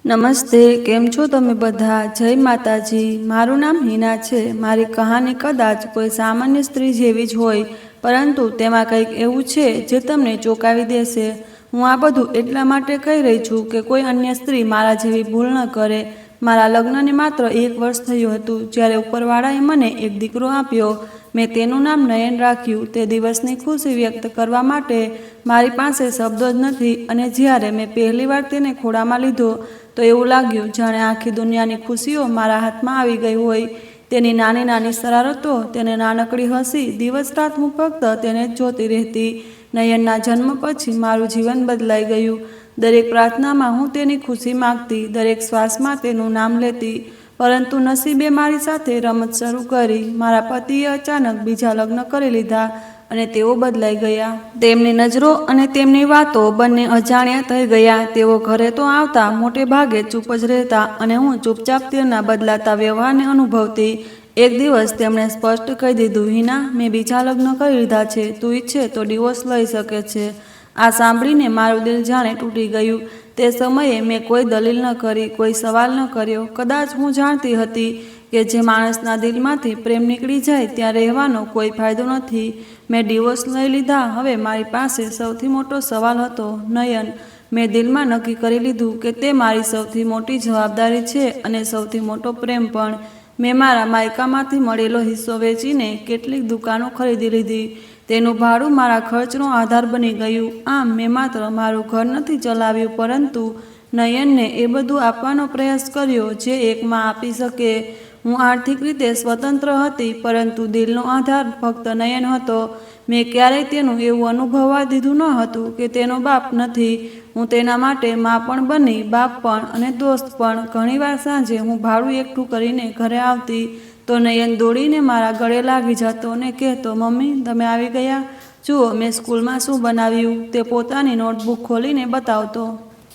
નમસ્તે, કેમ છો તમે બધા? જય માતાજી. મારું નામ હિના છે. મારી કહાની કદાચ કોઈ સામાન્ય સ્ત્રી જેવી જ હોય, પરંતુ તેમાં કંઈક એવું છે જે તમને ચોંકાવી દેશે. હું આ બધું એટલા માટે કહી રહી છું કે કોઈ અન્ય સ્ત્રી મારા જેવી ભૂલ ન કરે. મારા લગ્નને માત્ર 1 વર્ષ થયું હતું જ્યારે ઉપરવાળાએ મને એક દીકરો આપ્યો. મેં તેનું નામ નયન રાખ્યું. તે દિવસની ખુશી વ્યક્ત કરવા માટે મારી પાસે શબ્દો જ નથી. અને જ્યારે મેં પહેલીવાર તેને ખોળામાં લીધો તો એવું લાગ્યું જાણે આખી દુનિયાની ખુશીઓ મારા હાથમાં આવી ગઈ હોય. તેની નાની નાની શરારતો, તેને નાનકડી હસી, દિવસ રાત હું ફક્ત તેને જ જોતી રહેતી. નયનના જન્મ પછી મારું જીવન બદલાઈ ગયું. દરેક પ્રાર્થનામાં હું તેની ખુશી માગતી, દરેક શ્વાસમાં તેનું નામ લેતી. પરંતુ નસીબે મારી સાથે રમત શરૂ કરી. મારા પતિએ અચાનક બીજા લગ્ન કરી લીધા અને તેઓ બદલાઈ ગયા. તેમની નજરો અને તેમની વાતો બંને અજાણ્યા થઈ ગયા. તેઓ ઘરે તો આવતા મોટે ભાગે ચૂપ જ રહેતા અને હું ચૂપચાપ તેમના બદલાતા વ્યવહારને અનુભવતી. એક દિવસ તેમણે સ્પષ્ટ કહી દીધું, હિના, મેં બીજા લગ્ન કરી લીધા છે. તું ઈચ્છે તો ડિવોર્સ લઈ શકે છે. આ સાંભળીને મારું દિલ જાણે તૂટી ગયું. તે સમયે મેં કોઈ દલીલ ન કરી, કોઈ સવાલ ન કર્યો. કદાચ હું જાણતી હતી કે જે માણસના દિલમાંથી પ્રેમ નીકળી જાય ત્યાં રહેવાનો કોઈ ફાયદો નથી. મેં ડિવોર્સ લઈ લીધા. હવે મારી પાસે સૌથી મોટો સવાલ હતો, નયન. મેં દિલમાં નક્કી કરી લીધું કે તે મારી સૌથી મોટી જવાબદારી છે અને સૌથી મોટો પ્રેમ પણ. મેં મારા માયકામાંથી મળેલો હિસ્સો વેચીને કેટલીક દુકાનો ખરીદી લીધી. તેનું ભાડું મારા ખર્ચનો આધાર બની ગયું. આમ મેં માત્ર મારું ઘર નથી ચલાવ્યું, પરંતુ નયનને એ બધું આપવાનો પ્રયાસ કર્યો જે એક માં આપી શકે. હું આર્થિક રીતે સ્વતંત્ર હતી, પરંતુ દિલનો આધાર ફક્ત નયન હતો. મેં ક્યારેય તેનું એવું અનુભવવા દીધું ન હતું કે તેનો બાપ નથી. હું તેના માટે માં પણ બની, બાપ પણ અને દોસ્ત પણ. ઘણીવાર સાંજે હું ભાડું એકઠું કરીને ઘરે આવતી તો નયન દોડીને મારા ગળે લાગી જતો અને કહેતો, મમ્મી, તમે આવી ગયા? જુઓ મેં સ્કૂલમાં શું બનાવ્યું. તે પોતાની નોટબુક ખોલીને બતાવતો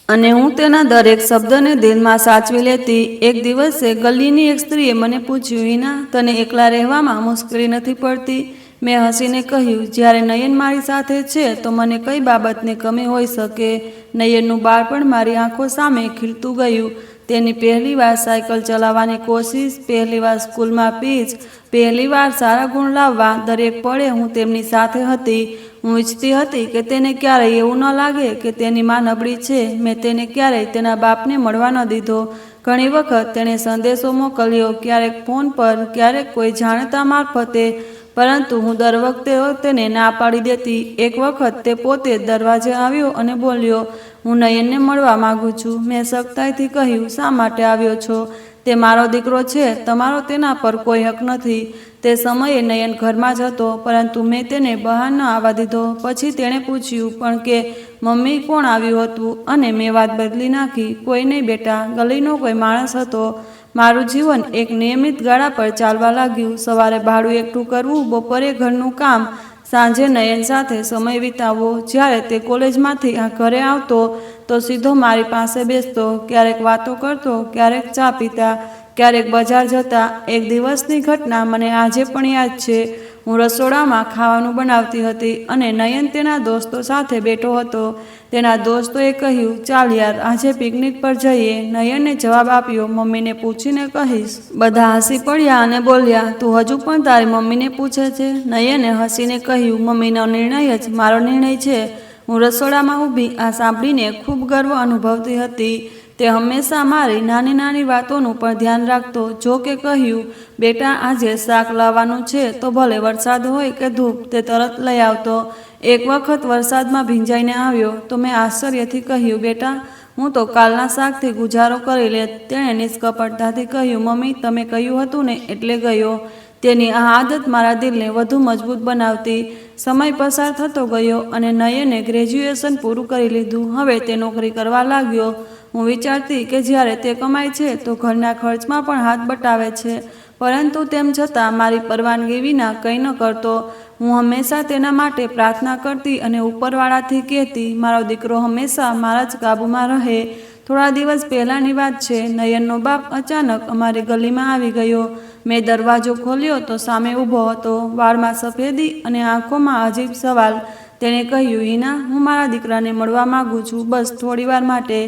અને હું તેના દરેક શબ્દને દિલમાં સાચવી લેતી. એક દિવસે ગલીની એક સ્ત્રીએ મને પૂછ્યું, હિના, તને એકલા રહેવામાં મુશ્કેલી નથી પડતી? મેં હસીને કહ્યું, જ્યારે નયન મારી સાથે છે તો મને કઈ બાબતની કમી હોઈ શકે? નયનનું બાળપણ મારી આંખો સામે ખીલતું ગયું. તેની પહેલીવાર સાયકલ ચલાવવાની કોશિશ, પહેલીવાર સ્કૂલમાં પીચ, પહેલીવાર સારા ગુણ લાવવા. દરેક પળે હું તેમની સાથે હતી. હું ઈચ્છતી હતી કે તેને ક્યારેય એવું ન લાગે કે તેની માં નબળી છે. મેં તેને ક્યારેય તેના બાપને મળવા ન દીધો. ઘણી વખત તેણે સંદેશો મોકલ્યો, ક્યારેક ફોન પર, ક્યારેક કોઈ જાણતા મારફતે, પરંતુ હું દર વખતે તેને ના પાડી દેતી. એક વખત તે પોતે દરવાજે આવ્યો અને બોલ્યો, હું નયનને મળવા માંગુ છું. મેં સખ્તાઈથી કહ્યું, શા માટે આવ્યો છો? તે મારો દીકરો છે. તમારો તેના પર કોઈ હક નથી. તે સમયે નયન ઘરમાં જ હતો, પરંતુ મેં તેને બહાર ન આવવા દીધો. પછી તેણે પૂછ્યું પણ કે મમ્મી, કોણ આવ્યું હતું? અને મેં વાત બદલી નાખી, કોઈ નહીં બેટા, ગલીનો કોઈ માણસ હતો. મારું જીવન એક નિયમિત ગાળા પર ચાલવા લાગ્યું. સવારે ભાડું એકઠું કરવું, બપોરે ઘરનું કામ, સાંજે નયન સાથે સમય વિતાવવો. જ્યારે તે કોલેજમાંથી ઘરે આવતો તો સીધો મારી પાસે બેસતો. ક્યારેક વાતો કરતો, ક્યારેક ચા પીતા, ક્યારેક બજાર જતા. એક દિવસની ઘટના મને આજે પણ યાદ છે. હું રસોડામાં ખાવાનું બનાવતી હતી અને નયન તેના દોસ્તો સાથે બેઠો હતો. તેના દોસ્તોએ કહ્યું, ચાલ યાર, આજે પિકનિક પર જઈએ. નયને જવાબ આપ્યો, મમ્મીને પૂછીને કહીશ. બધા હસી પડ્યા અને બોલ્યા, તું હજુ પણ તારી મમ્મીને પૂછે છે? નયને હસીને કહ્યું, મમ્મીનો નિર્ણય જ મારો નિર્ણય છે. હું રસોડામાં ઊભી આ સાંભળીને ખૂબ ગર્વ અનુભવતી હતી. તે હંમેશા મારી નાની નાની વાતોનું પણ ધ્યાન રાખતો. જો કે કહ્યું, બેટા, આજે શાક લાવવાનું છે તો ભલે વરસાદ હોય કે ધૂપ, તે તરત લઈ આવતો. એક વખત વરસાદમાં ભીંજાઈને આવ્યો તો મેં આશ્ચર્યથી કહ્યું, બેટા, હું તો કાલના શાકથી ગુજારો કરી લેત. તેણે નિષ્કપટતાથી કહ્યું, મમ્મી, તમે કહ્યું હતું ને એટલે ગયો. તેની આ આદત મારા દિલને વધુ મજબૂત બનાવતી. સમય પસાર થતો ગયો અને નયને ગ્રેજ્યુએશન પૂરું કરી લીધું. હવે તે નોકરી કરવા લાગ્યો. હું વિચારતી કે જ્યારે તે કમાય છે તો ઘરના ખર્ચમાં પણ હાથ બટાવે છે, પરંતુ તેમ છતાં મારી પરવાનગી વિના કંઈ ન કરતો. હું હંમેશા તેના માટે પ્રાર્થના કરતી અને ઉપરવાળાથી કહેતી, મારો દીકરો હંમેશા મારા જ કાબૂમાં રહે. થોડા દિવસ પહેલાંની વાત છે. નયનનો બાપ અચાનક અમારી ગલીમાં આવી ગયો. મેં દરવાજો ખોલ્યો તો સામે ઊભો હતો, વાળમાં સફેદી અને આંખોમાં અજીબ સવાલ. તેણે કહ્યું, હિના, હું મારા દીકરાને મળવા માંગુ છું, બસ થોડી વાર માટે.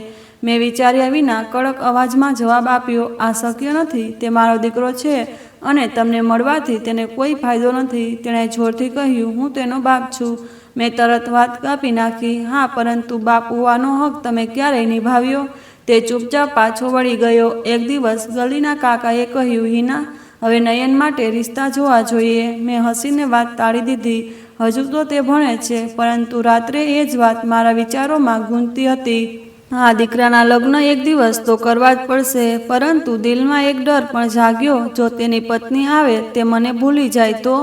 મેં વિચાર્યા વિના કડક અવાજમાં જવાબ આપ્યો, આ શક્ય નથી. તે મારો દીકરો છે અને તમને મળવાથી તેને કોઈ ફાયદો નથી. તેણે જોરથી કહ્યું, હું તેનો બાપ છું. મેં તરત વાત કાપી નાખી, હા, પરંતુ બાપ હોવાનો હક તમે ક્યારેય નિભાવ્યો? તે ચૂપચાપ પાછો વળી ગયો. એક દિવસ ગલીના કાકાએ કહ્યું, હિના, હવે નયન માટે રિશ્તા જોવા જોઈએ. મેં હસીને વાત ટાળી દીધી. હજુ તો તે ભણે છે, પરંતુ રાત્રે એ જ વાત મારા વિચારોમાં ગૂંજતી હતી. હા, દીકરાના લગ્ન એક દિવસ તો કરવા જ પડશે, પરંતુ દિલમાં એક ડર પણ જાગ્યો, જો તેની પત્ની આવે તે મને ભૂલી જાય તો?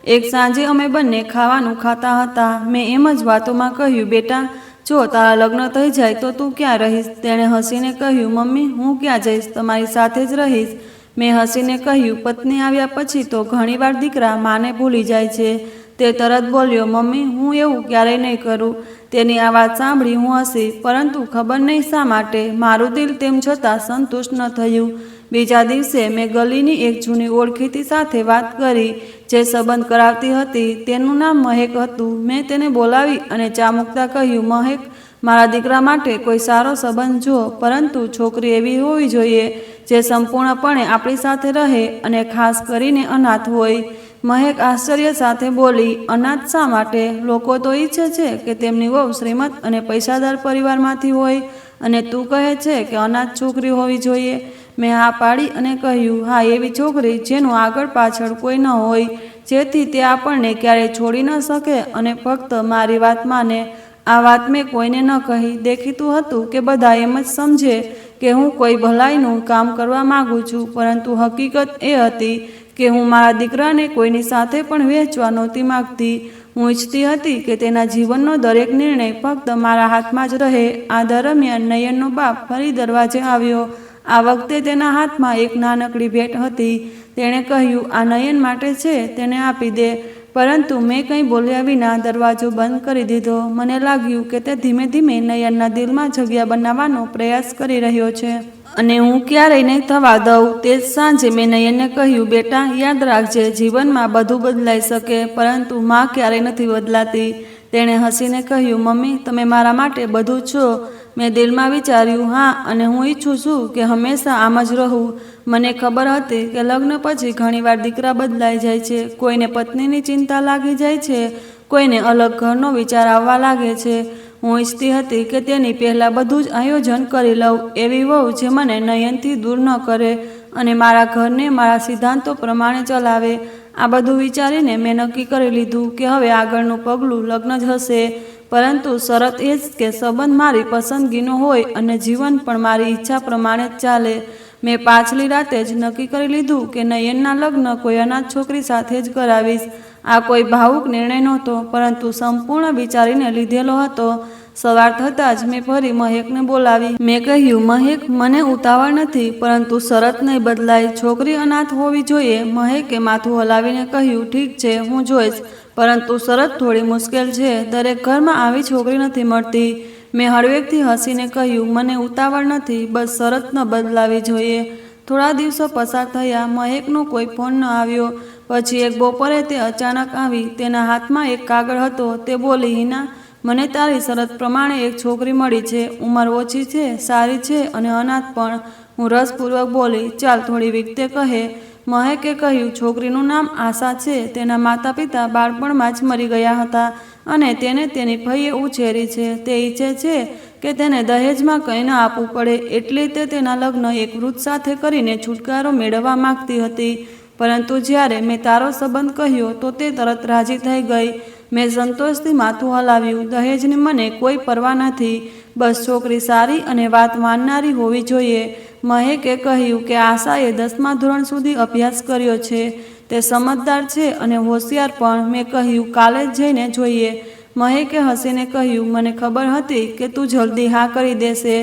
એક સાંજે અમે બંને ખાવાનું ખાતા હતા. મેં એમ જ વાતોમાં કહ્યું, બેટા, જો તારા લગ્ન થઈ જાય તો તું ક્યાં રહીશ? તેણે હસીને કહ્યું, મમ્મી, હું ક્યાં જઈશ, તમારી સાથે જ રહીશ. મેં હસીને કહ્યું, પત્ની આવ્યા પછી તો ઘણીવાર દીકરા માને ભૂલી જાય છે. તે તરત બોલ્યો, મમ્મી, હું એવું ક્યારેય નહીં કરું. તેની આ વાત સાંભળી હું હસી, પરંતુ ખબર નહીં શા માટે મારું દિલ તેમ છતાં સંતુષ્ટ ન થયું. બીજા દિવસે મેં ગલીની એક જૂની ઓળખીતી સાથે વાત કરી, જે સંબંધ કરાવતી હતી. તેનું નામ મહેક હતું. મેં તેને બોલાવી અને ચા મૂકતા કહ્યું, મહેક, મારા દીકરા માટે કોઈ સારો સંબંધ જો, પરંતુ છોકરી એવી હોવી જોઈએ જે સંપૂર્ણપણે આપણી સાથે રહે અને ખાસ કરીને અનાથ હોય. મહેક આશ્ચર્ય સાથે બોલી, અનાથ શા માટે? લોકો તો ઈચ્છે છે કે તેમની વહુ શ્રીમંત અને પૈસાદાર પરિવારમાંથી હોય, અને તું કહે છે કે અનાથ છોકરી હોવી જોઈએ. મેં હા પાડી અને કહ્યું, હા, એવી છોકરી જેનું આગળ પાછળ કોઈ ન હોય, જેથી તે આપણને ક્યારેય છોડી ન શકે અને ફક્ત મારી વાત માને. આ વાત મેં કોઈને ન કહી. દેખીતું હતું કે બધા એમ જ સમજે કે હું કોઈ ભલાઈનું કામ કરવા માગું છું, પરંતુ હકીકત એ હતી કે હું મારા દીકરાને કોઈની સાથે પણ વહેંચવા નહોતી માગતી. હું ઈચ્છતી હતી કે તેના જીવનનો દરેક નિર્ણય ફક્ત મારા હાથમાં જ રહે. આ દરમિયાન નયનનો બાપ ફરી દરવાજે આવ્યો. આ વખતે તેના હાથમાં એક નાનકડી ભેટ હતી. તેણે કહ્યું, આ નયન માટે છે, તેને આપી દે. પરંતુ મેં કંઈ બોલ્યા વિના દરવાજો બંધ કરી દીધો. મને લાગ્યું કે તે ધીમે ધીમે નયનના દિલમાં જગ્યા બનાવવાનો પ્રયાસ કરી રહ્યો છે, અને હું ક્યારેય નહીં થવા દઉં. તે જ સાંજે મેં નયનને કહ્યું, બેટા, યાદ રાખજે, જીવનમાં બધું બદલાઈ શકે, પરંતુ માં ક્યારેય નથી બદલાતી. તેણે હસીને કહ્યું, મમ્મી, તમે મારા માટે બધું છો. મેં દિલમાં વિચાર્યું, હા, અને હું ઈચ્છું છું કે હંમેશા આમ જ રહું. મને ખબર હતી કે લગ્ન પછી ઘણીવાર દીકરા બદલાઈ જાય છે. કોઈને પત્નીની ચિંતા લાગી જાય છે, કોઈને અલગ ઘરનો વિચાર આવવા લાગે છે. હું ઈચ્છતી હતી કે તેની પહેલાં બધું જ આયોજન કરી લઉં, એવી વહુ જે મને નયનથી દૂર ન કરે અને મારા ઘરને મારા સિદ્ધાંતો પ્રમાણે ચલાવે. આ બધું વિચારીને મેં નક્કી કરી લીધું કે હવે આગળનું પગલું લગ્ન જ હશે, પરંતુ શરત એ જ કે સંબંધ મારી પસંદગીનો હોય અને જીવન પણ મારી ઈચ્છા પ્રમાણે જ ચાલે. મેં પાછલી રાતે જ નક્કી કરી લીધું કે નયનના લગ્ન કોઈ અનાથ છોકરી સાથે જ કરાવીશ. આ કોઈ ભાવુક નિર્ણય નહોતો, પરંતુ સંપૂર્ણ વિચારીને લીધેલો હતો. સવાર થતાં જ મેં ફરી મહેકને બોલાવી. મેં કહ્યું, મહેક, મને ઉતાવળ નથી, પરંતુ શરત નહીં બદલાય. છોકરી અનાથ હોવી જોઈએ. મહેકે માથું હલાવીને કહ્યું, ઠીક છે, હું જોઈશ, પરંતુ શરત થોડી મુશ્કેલ છે. દરેક ઘરમાં આવી છોકરી નથી મળતી. મેં હળવેકથી હસીને કહ્યું, મને ઉતાવળ નથી, બસ શરત ન બદલાવી જોઈએ. થોડા દિવસો પસાર થયા. મહેકનો કોઈ ફોન ન આવ્યો. પછી એક બપોરે તે અચાનક આવી. તેના હાથમાં એક કાગળ હતો. તે બોલી, હિના, મને તારી શરત પ્રમાણે એક છોકરી મળી છે. ઉંમર ઓછી છે, સારી છે અને અનાથ પણ. હું રસપૂર્વક બોલી, ચાલ થોડી વિગતે કહે. મહેકે કહ્યું, છોકરીનું નામ આશા છે. તેના માતા પિતા બાળપણમાં જ મરી ગયા હતા અને તેને તેની ફઈએ ઉછેરી છે. તે ઈચ્છે છે કે તેને દહેજમાં કંઈ ન આપવું પડે, એટલે તે તેના લગ્ન એક વૃદ્ધ સાથે કરીને છુટકારો મેળવવા માગતી હતી. પરંતુ જ્યારે મેં તારો સંબંધ કહ્યો તો તે તરત રાજી થઈ ગઈ. મેં સંતોષથી માથું હલાવ્યું. દહેજની મને કોઈ પરવા નથી, બસ છોકરી સારી અને વાત માનનારી હોવી જોઈએ. મહેકે કહ્યું કે આશાએ 10મા ધોરણ સુધી અભ્યાસ કર્યો છે. તે સમજદાર છે અને હોશિયાર પણ. મેં કહ્યું, કાલે જ જઈને જોઈએ. મહેકે હસીને કહ્યું, મને ખબર હતી કે તું જલ્દી હા કરી દેશે.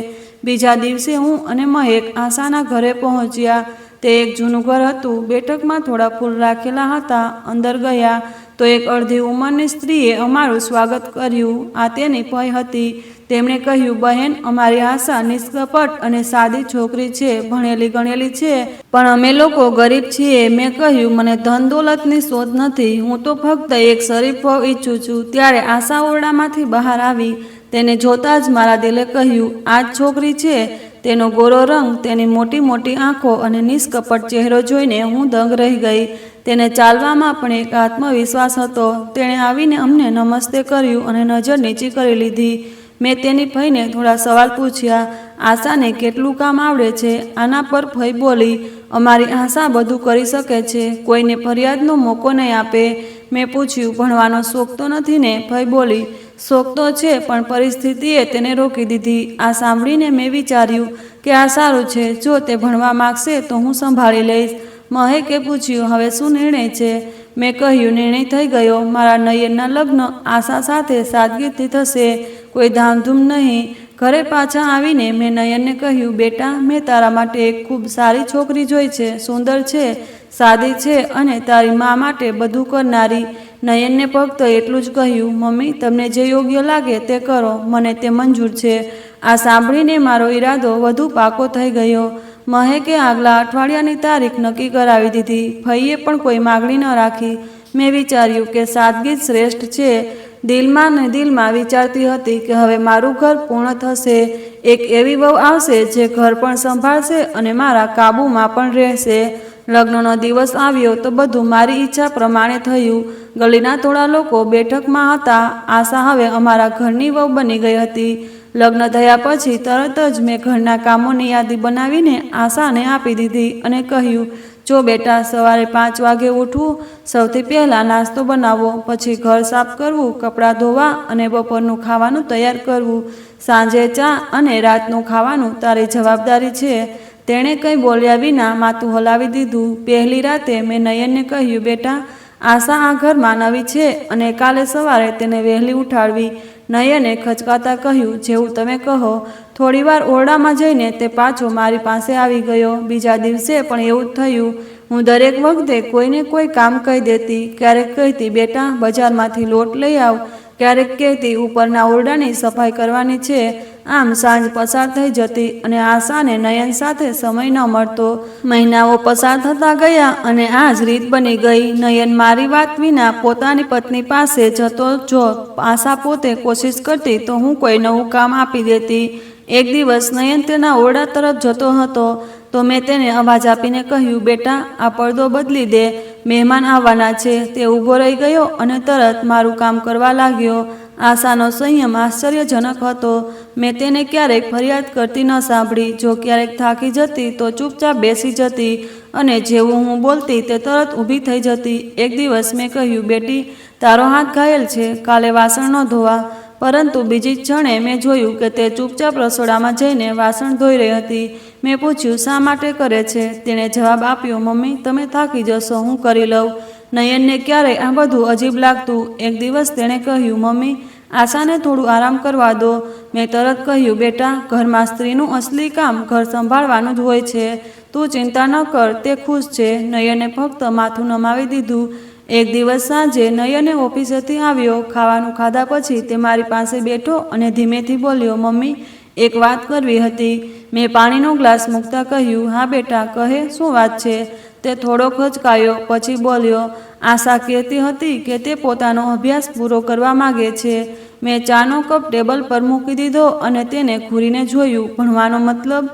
બીજા દિવસે હું અને મહેક આશાના ઘરે પહોંચ્યા. તે એક જૂનું ઘર હતું. બેઠકમાં થોડા ફૂલ રાખેલા હતા. અંદર ગયા તો એક અડધી ઉંમરની સ્ત્રીએ અમારું સ્વાગત કર્યું. આ તેની ફઈ હતી. તેમણે કહ્યું, બહેન, અમારી આશા નિષ્કપટ અને સાદી છોકરી છે, ભણેલી ગણેલી છે, પણ અમે લોકો ગરીબ છીએ. મેં કહ્યું, મને ધન દોલતની શોધ નથી, હું તો ફક્ત એક શરીફ વહુ ઈચ્છું છું. ત્યારે આશા ઓરડામાંથી બહાર આવી. તેને જોતાં જ મારા દિલે કહ્યું, આ જ છોકરી છે. તેનો ગોરો રંગ, તેની મોટી મોટી આંખો અને નિષ્કપટ ચહેરો જોઈને હું દંગ રહી ગઈ. તેને ચાલવામાં પણ એક આત્મવિશ્વાસ હતો. તેણે આવીને અમને નમસ્તે કર્યું અને નજર નીચી કરી લીધી. મેં તેની ફઈને થોડા સવાલ પૂછ્યા. આશાને કેટલું કામ આવડે છે? આના પર ફઈ બોલી, અમારી આશા બધું કરી શકે છે, કોઈને ફરિયાદનો મોકો નહીં આપે. મેં પૂછ્યું, ભણવાનો શોખ તો નથી ને? ફઈ બોલી, શોખ તો છે, પણ પરિસ્થિતિએ તેને રોકી દીધી. આ સાંભળીને મેં વિચાર્યું કે આ સારું છે. જો તે ભણવા માગશે તો હું સંભાળી લઈશ. મહેકે પૂછ્યું, હવે શું નિર્ણય છે? મેં કહ્યું, નિર્ણય થઈ ગયો. મારા નયનના લગ્ન આશા સાથે સાદગીથી થશે, કોઈ ધામધૂમ નહીં. ઘરે પાછા આવીને મેં નયનને કહ્યું, બેટા, મેં તારા માટે એક ખૂબ સારી છોકરી જોઈ છે. સુંદર છે, સાદી છે અને તારી મા માટે બધું કરનારી. નયનને ફક્ત એટલું જ કહ્યું, મમ્મી, તમને જે યોગ્ય લાગે તે કરો, મને તે મંજૂર છે. આ સાંભળીને મારો ઈરાદો વધુ પાકો થઈ ગયો. મહેકે આગલા અઠવાડિયાની તારીખ નક્કી કરાવી દીધી. ફઈએ પણ કોઈ માગણી ન રાખી. મેં વિચાર્યું કે સાદગી જ શ્રેષ્ઠ છે. દિલમાં ને દિલમાં વિચારતી હતી કે હવે મારું ઘર પૂર્ણ થશે. એક એવી વહુ આવશે જે ઘર પણ સંભાળશે અને મારા કાબૂમાં પણ રહેશે. લગ્નનો દિવસ આવ્યો તો બધું મારી ઈચ્છા પ્રમાણે થયું. ગલીના થોડા લોકો બેઠકમાં હતા. આશા હવે અમારા ઘરની વહુ બની ગઈ હતી. લગ્ન થયા પછી તરત જ મેં ઘરના કામોની યાદી બનાવીને આશાને આપી દીધી અને કહ્યું, જો બેટા, સવારે 5 વાગે ઉઠવું, સૌથી પહેલાં નાસ્તો બનાવવો, પછી ઘર સાફ કરવું, કપડાં ધોવા અને બપોરનું ખાવાનું તૈયાર કરવું, સાંજે ચા અને રાતનું ખાવાનું તારી જવાબદારી છે. તેણે કંઈ બોલ્યા વિના માથું હલાવી દીધું. પહેલી રાતે મેં નયનને કહ્યું, બેટા, આશા આ ઘરમાં નવી છે અને કાલે સવારે તેને વહેલી ઉઠાડવી. નયને ખચકાતા કહ્યું, જેવું તમે કહો. થોડીવાર ઓરડામાં જઈને તે પાછો મારી પાસે આવી ગયો. બીજા દિવસે પણ એવું જ થયું. હું દરેક વખતે કોઈને કોઈ કામ કહી દેતી. ક્યારેક કહેતી, બેટા, બજારમાંથી લોટ લઈ આવ. ક્યારેક કહેતી, ઉપરના ઓરડાની સફાઈ કરવાની છે. આમ સાંજ પસાર થઈ જતી અને આશાને નયન સાથે સમય ન મળતો. મહિનાઓ પસાર થતા ગયા અને આ જ રીત બની ગઈ. નયન મારી વાત વિના પોતાની પત્ની પાસે જતો. જો આશા પોતે કોશિશ કરતી તો હું કોઈ નવું કામ આપી દેતી. એક દિવસ નયન તેના ઓરડા તરફ જતો હતો તો મેં તેને અવાજ આપીને કહ્યું, બેટા, આ પડદો બદલી દે, મહેમાન આવવાના છે. તે ઊભો રહી ગયો અને તરત મારું કામ કરવા લાગ્યો. આશાનો સંયમ આશ્ચર્યજનક હતો. મેં તેને ક્યારેક ફરિયાદ કરતી ન સાંભળી. જો ક્યારેક થાકી જતી તો ચૂપચાપ બેસી જતી અને જેવું હું બોલતી તે તરત ઊભી થઈ જતી. એક દિવસ મેં કહ્યું, બેટી, તારો હાથ ઘાયલ છે, કાલે વાસણ ન ધોવા. પરંતુ બીજી જ ક્ષણે મેં જોયું કે તે ચૂપચાપ રસોડામાં જઈને વાસણ ધોઈ રહી હતી. મેં પૂછ્યું, શા માટે કરે છે? તેણે જવાબ આપ્યો, મમ્મી, તમે થાકી જશો, હું કરી લઉં. નયનને ક્યારેય આ બધું અજીબ લાગતું. એક દિવસ તેણે કહ્યું, મમ્મી, આશાને થોડું આરામ કરવા દો. મેં તરત કહ્યું, બેટા, ઘરમાં સ્ત્રીનું અસલી કામ ઘર સંભાળવાનું જ હોય છે. તું ચિંતા ન કર, તે ખુશ છે. નયને ફક્ત માથું નમાવી દીધું. એક દિવસ સાંજે નયને ઓફિસેથી આવ્યો. ખાવાનું ખાધા પછી તે મારી પાસે બેઠો અને ધીમેથી બોલ્યો, મમ્મી, એક વાત કરવી હતી. મેં પાણીનો ગ્લાસ મૂકતા કહ્યું, હા બેટા, કહે, શું વાત છે? તે થોડો ખચકાયો, પછી બોલ્યો, આશા કહેતી હતી કે તે પોતાનો અભ્યાસ પૂરો કરવા માગે છે. મેં ચાનો કપ ટેબલ પર મૂકી દીધો અને તેને ઘૂરીને જોયું. ભણવાનો મતલબ?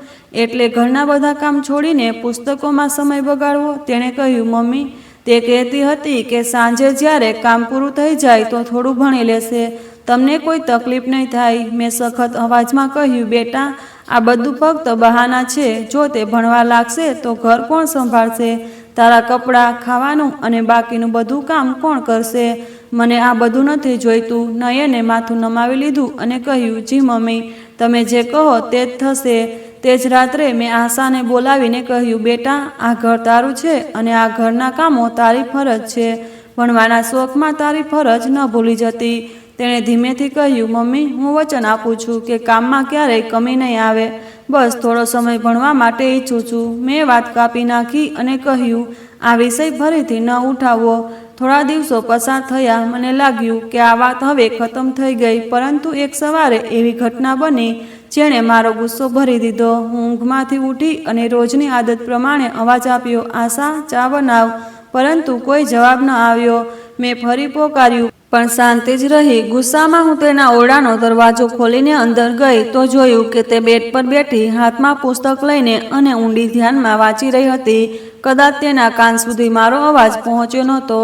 એટલે ઘરના બધા કામ છોડીને પુસ્તકોમાં સમય બગાડવો? તેણે કહ્યું, મમ્મી, તે કહેતી હતી કે સાંજે જ્યારે કામ પૂરું થઈ જાય તો થોડું ભણી લેશે, તમને કોઈ તકલીફ નહીં થાય. મેં સખત અવાજમાં કહ્યું, બેટા, આ બધું ફક્ત બહાના છે. જો તે ભણવા લાગશે તો ઘર કોણ સંભાળશે? તારા કપડાં, ખાવાનું અને બાકીનું બધું કામ કોણ કરશે? મને આ બધું નથી જોઈતું. નયને માથું નમાવી લીધું અને કહ્યું, જી મમ્મી, તમે જે કહો તે જ થશે. તે જ રાત્રે મેં આશાને બોલાવીને કહ્યું, બેટા, આ ઘર તારું છે અને આ ઘરના કામો તારી ફરજ છે. ભણવાના શોખમાં તારી ફરજ ન ભૂલી જતી. તેણે ધીમેથી કહ્યું, મમ્મી, હું વચન આપું છું કે કામમાં ક્યારેય કમી નહીં આવે. બસ થોડો સમય ભણવા માટે ઈચ્છું છું. મેં વાત કાપી નાખી અને કહ્યું, આ વિષય ફરીથી ન ઉઠાવવો. થોડા દિવસો પસાર થયા. મને લાગ્યું કે આ વાત હવે ખતમ થઈ ગઈ. પરંતુ એક સવારે એવી ઘટના બની જેણે મારો ગુસ્સો ભરી દીધો. હું ઊંઘમાંથી ઉઠી અને રોજની આદત પ્રમાણે અવાજ આપ્યો, આશા, ચા બનાવ. પરંતુ કોઈ જવાબ ન આવ્યો. મેં ફરી પોકાર્યું, પણ શાંતિ જ રહી. ગુસ્સામાં હું તેના ઓરડાનો દરવાજો ખોલીને અંદર ગઈ તો જોયું કે તે બેડ પર બેઠી હાથમાં પુસ્તક લઈને અને ઊંડી ધ્યાનમાં વાંચી રહી હતી. કદાચ તેના કાન સુધી મારો અવાજ પહોંચ્યો નહોતો.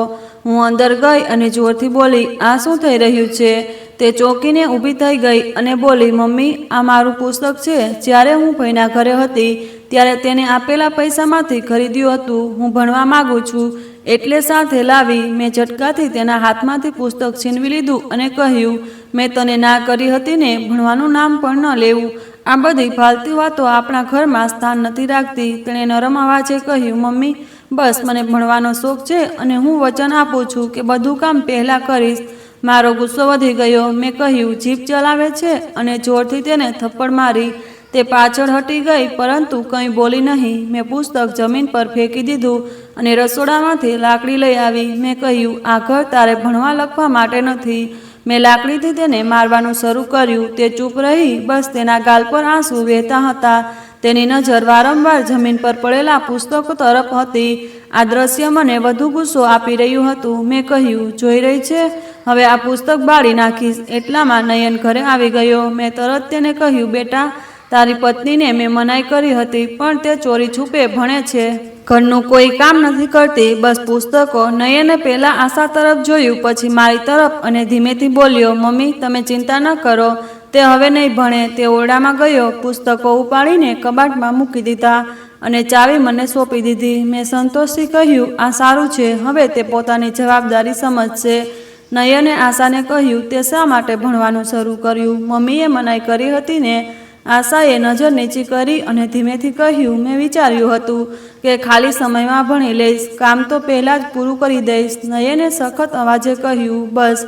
હું અંદર ગઈ અને જોરથી બોલી, આ શું થઈ રહ્યું છે? તે ચોંકીને ઊભી થઈ ગઈ અને બોલી, મમ્મી, આ મારું પુસ્તક છે. જ્યારે હું ફઈના ઘરે હતી ત્યારે તેને આપેલા પૈસામાંથી ખરીદ્યું હતું. હું ભણવા માગું છું એટલે સાથે લાવી. મેં ઝટકાથી તેના હાથમાંથી પુસ્તક છીનવી લીધું અને કહ્યું, મેં તને ના કરી હતી ને ભણવાનું નામ પણ ન લેવું. આ બધી ફાલતુ વાતો આપણા ઘરમાં સ્થાન નથી રાખતી. તેણે નરમ અવાજે કહ્યું, મમ્મી, બસ મને ભણવાનો શોખ છે અને હું વચન આપું છું કે બધું કામ પહેલાં કરીશ. મારો ગુસ્સો વધી ગયો. મેં કહ્યું, જીભ ચલાવે છે અને જોરથી તેને થપ્પડ મારી. તે પાછળ હટી ગઈ પરંતુ કંઈ બોલી નહીં. મેં પુસ્તક જમીન પર ફેંકી દીધું અને રસોડામાંથી લાકડી લઈ આવી. મેં કહ્યું, આ ઘર તારે ભણવા લખવા માટે નથી. મેં લાકડીથી તેને મારવાનું શરૂ કર્યું. તે ચૂપ રહી. બસ તેના ગાલ પર આંસુ વહેતા હતા. તેની નજર વારંવાર જમીન પર પડેલા પુસ્તકો તરફ હતી. આ દ્રશ્ય મને વધુ ગુસ્સો આપી રહ્યું હતું. મેં કહ્યું, જોઈ રહી છે, હવે આ પુસ્તક બાળી નાખીશ. એટલામાં નયન ઘરે આવી ગયો. મેં તરત તેને કહ્યું, બેટા, તારી પત્નીને મેં મનાઈ કરી હતી પણ તે ચોરી છુપે ભણે છે. ઘરનું કોઈ કામ નથી કરતી, બસ પુસ્તકો. નયને પહેલા આશા તરફ જોયું, પછી મારી તરફ અને ધીમેથી બોલ્યો, મમ્મી, તમે ચિંતા ન કરો, તે હવે નહીં ભણે. તે ઓરડામાં ગયો, પુસ્તકો ઉપાડીને કબાટમાં મૂકી દીધા અને ચાવી મને સોંપી દીધી. મેં સંતોષથી કહ્યું, આ સારું છે, હવે તે પોતાની જવાબદારી સમજશે. નયને આશાને કહ્યું, તે શા માટે ભણવાનું શરૂ કર્યું? મમ્મીએ મનાઈ કરી હતી ને? આશાએ નજર નીચી કરી અને ધીમેથી કહ્યું, મેં વિચાર્યું હતું કે ખાલી સમયમાં ભણી લઈશ, કામ તો પહેલાં જ પૂરું કરી દઈશ. નયને સખત અવાજે કહ્યું, બસ,